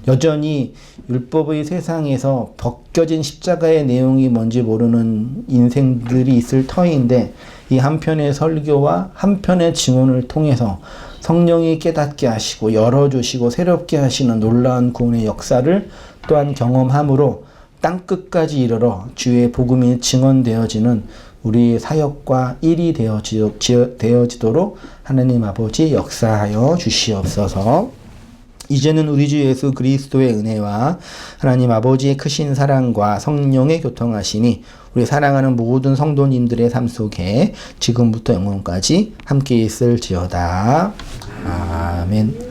여전히 율법의 세상에서 벗겨진 십자가의 내용이 뭔지 모르는 인생들이 있을 터인데, 이 한편의 설교와 한편의 증언을 통해서 성령이 깨닫게 하시고 열어주시고 새롭게 하시는 놀라운 구원의 역사를 또한 경험함으로 땅끝까지 이르러 주의 복음이 증언되어지는 우리의 사역과 일이 되어지도록 하나님 아버지 역사하여 주시옵소서. 이제는 우리 주 예수 그리스도의 은혜와 하나님 아버지의 크신 사랑과 성령의 교통하심이 우리 사랑하는 모든 성도님들의 삶 속에 지금부터 영원까지 함께 있을지어다. 아멘.